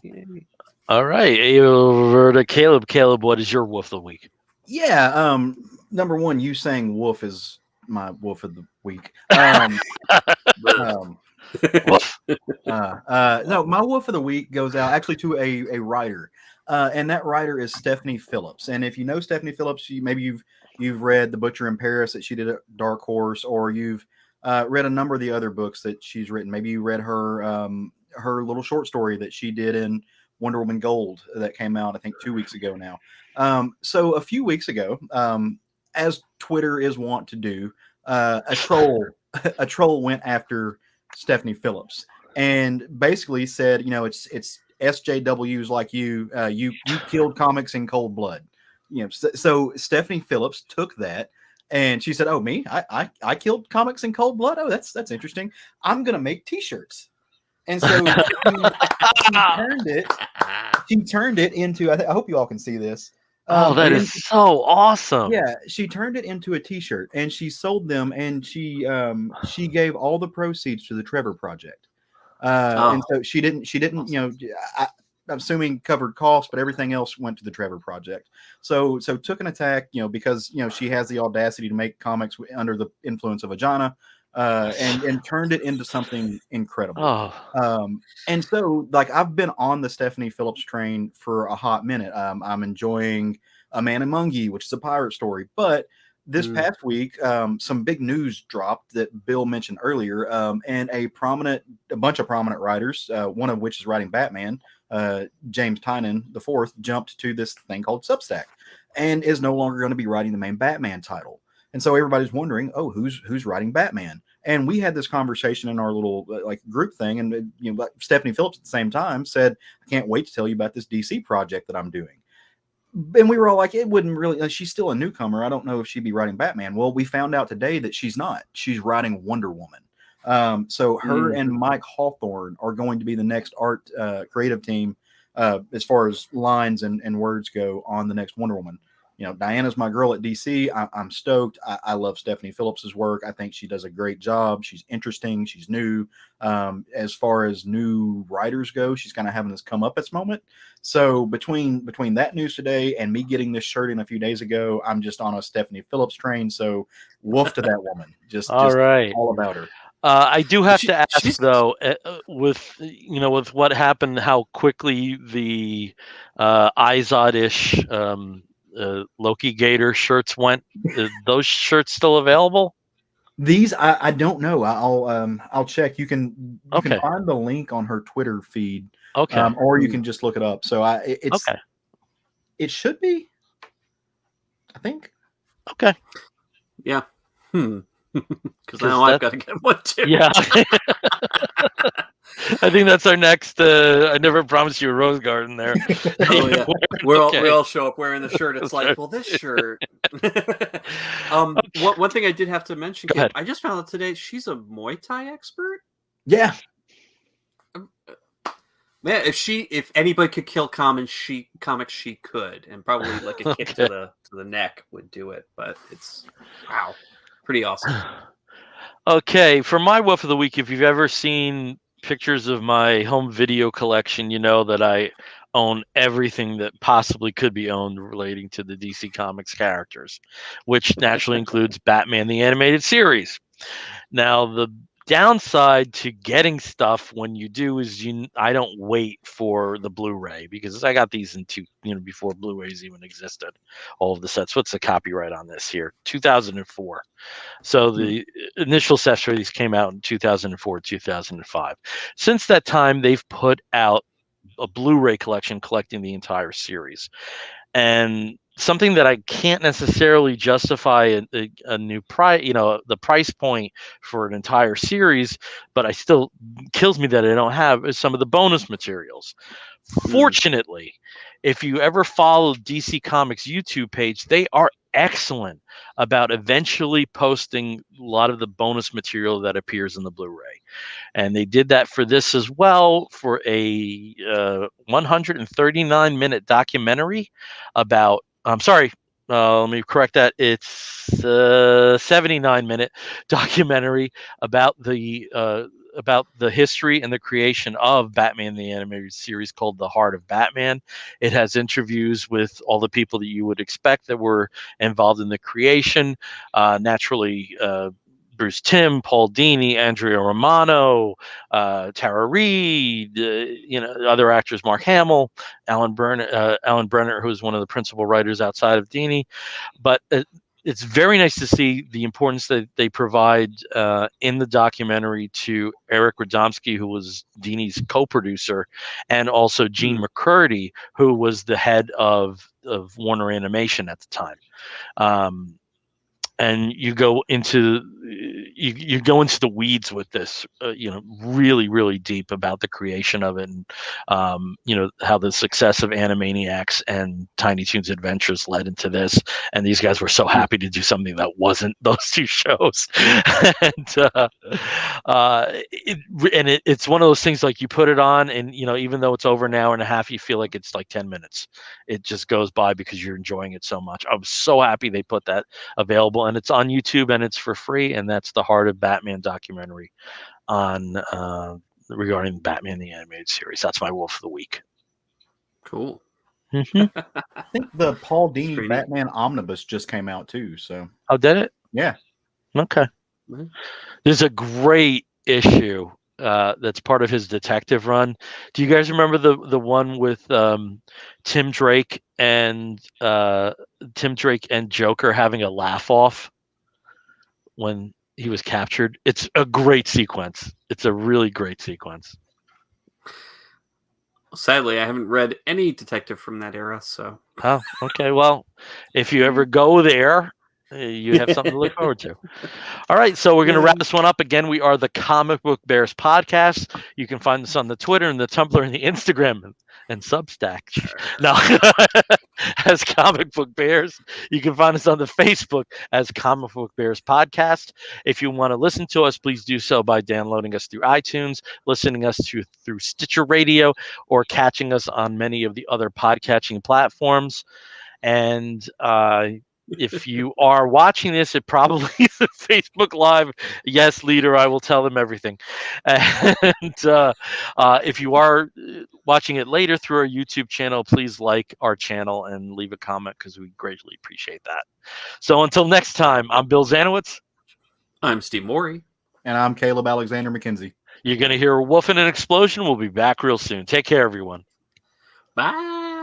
All right, over to Caleb. Caleb, what is your woof of the week? Yeah, number one, you saying woof is my woof of the week. No, my woof of the week goes out actually to a writer, and that writer is Stephanie Phillips. And if you know Stephanie Phillips, maybe you've read The Butcher in Paris that she did at Dark Horse, or you've read a number of the other books that she's written. Maybe you read her little short story that she did in Wonder Woman Gold that came out, I think, 2 weeks ago now. So a few weeks ago, as Twitter is wont to do, a troll went after Stephanie Phillips and basically said, it's SJWs like you killed comics in cold blood. So Stephanie Phillips took that and she said, "Oh, me? I killed comics in cold blood? Oh, that's interesting. I'm gonna make t-shirts." And so she turned it into, I hope you all can see this. That is so awesome. Yeah, she turned it into a t-shirt and she sold them, and she gave all the proceeds to the Trevor Project. And so she didn't, I'm assuming covered costs, but everything else went to the Trevor Project. So took an attack, because, she has the audacity to make comics under the influence of vagina, and turned it into something incredible. And so, like, I've been on the Stephanie Phillips train for a hot minute. I'm enjoying A Man Among Ye, which is a pirate story. But this past week, some big news dropped that Bill mentioned earlier, and a bunch of prominent writers, one of which is writing Batman, James Tynion IV, jumped to this thing called Substack and is no longer going to be writing the main Batman title. And so everybody's wondering, oh, who's writing Batman? And we had this conversation in our little group thing, and Stephanie Phillips at the same time said, "I can't wait to tell you about this DC project that I'm doing." and we were all like, it wouldn't really. She's still a newcomer. I don't know if she'd be writing Batman. Well, we found out today that she's not. She's writing Wonder Woman. So her and Mike Hawthorne are going to be the next art creative team as far as lines and words go on the next Wonder Woman. You know, Diana's my girl at DC. I'm stoked. I love Stephanie Phillips's work. I think she does a great job. She's interesting. She's new. As far as new writers go, she's kind of having this come up at this moment. So between that news today and me getting this shirt in a few days ago, I'm just on a Stephanie Phillips train. So wolf to that woman. Just right. all about her. I do have to ask though, with what happened, how quickly the Izod-ish Loki Gator shirts went. Those shirts still available? These I don't know. I'll check. You can find the link on her Twitter feed. Okay. Or you can just look it up. So it should be. I think. Okay. Yeah. Because now I've got to get one too. Yeah. I think that's our next. I never promised you a rose garden there. Oh yeah, we all show up wearing the shirt. It's like, well, this shirt. One thing I did have to mention, Kip, I just found out today she's a Muay Thai expert. Yeah. Man, if anybody could kill comics, she could, and probably like a kick to the neck would do it. But it's pretty awesome. Okay, for my Wolf of the Week, if you've ever seen pictures of my home video collection, you know that I own everything that possibly could be owned relating to the DC Comics characters, which naturally includes Batman the Animated Series. Now, the downside to getting stuff when you do is I don't wait for the Blu-ray, because I got these before Blu-rays even existed, all of the sets. What's the copyright on this here? 2004. So the initial sets for these came out in 2004, 2005. Since that time, they've put out a Blu-ray collection collecting the entire series. And something that I can't necessarily justify a new price, the price point for an entire series, but I still kills me that I don't have, is some of the bonus materials. Fortunately, if you ever follow DC Comics YouTube page, they are excellent about eventually posting a lot of the bonus material that appears in the Blu-ray. And they did that for this as well, for a 139-minute documentary about, let me correct that. It's a 79-minute documentary about the history and the creation of Batman the Animated Series, called The Heart of Batman. It has interviews with all the people that you would expect that were involved in the creation. Naturally, Bruce Timm, Paul Dini, Andrea Romano, Tara Reid, other actors, Mark Hamill, Alan Brenner, who is one of the principal writers outside of Dini. But it's very nice to see the importance that they provide in the documentary to Eric Radomski, who was Dini's co-producer, and also Gene McCurdy, who was the head of Warner Animation at the time. And you go into the weeds with this, really, really deep about the creation of it, and how the success of Animaniacs and Tiny Toons Adventures led into this. And these guys were so happy to do something that wasn't those two shows. It's one of those things, like, you put it on, and even though it's over an hour and a half, you feel like it's like 10 minutes. It just goes by because you're enjoying it so much. I was so happy they put that available, and it's on YouTube, and it's for free. And that's the Heart of Batman documentary on regarding Batman the Animated Series. That's my Wolf of the Week. Cool. Mm-hmm. I think the Paul Dini Batman Omnibus just came out too. So did it? Yeah. Okay. Mm-hmm. There's a great issue that's part of his detective run. Do you guys remember the one with Tim Drake and Joker having a laugh off when he was captured? It's a great sequence. It's a really great sequence. Sadly, I haven't read any detective from that era. So. Oh, okay. Well, if you ever go there, You have something to look forward to. All right, so we're going to wrap this one up. Again, we are the Comic Book Bears podcast. You can find us on the Twitter and the Tumblr and the Instagram and Substack. No, as Comic Book Bears. You can find us on the Facebook as Comic Book Bears podcast. If you want to listen to us, please do so by downloading us through iTunes, listening us through Stitcher Radio, or catching us on many of the other podcatching platforms. And if you are watching this, it probably is a Facebook Live. Yes, leader, I will tell them everything. And if you are watching it later through our YouTube channel, please like our channel and leave a comment because we greatly appreciate that. So until next time, I'm Bill Zanowitz. I'm Steve Morey. And I'm Caleb Alexander McKenzie. You're going to hear a woof and an explosion. We'll be back real soon. Take care, everyone. Bye.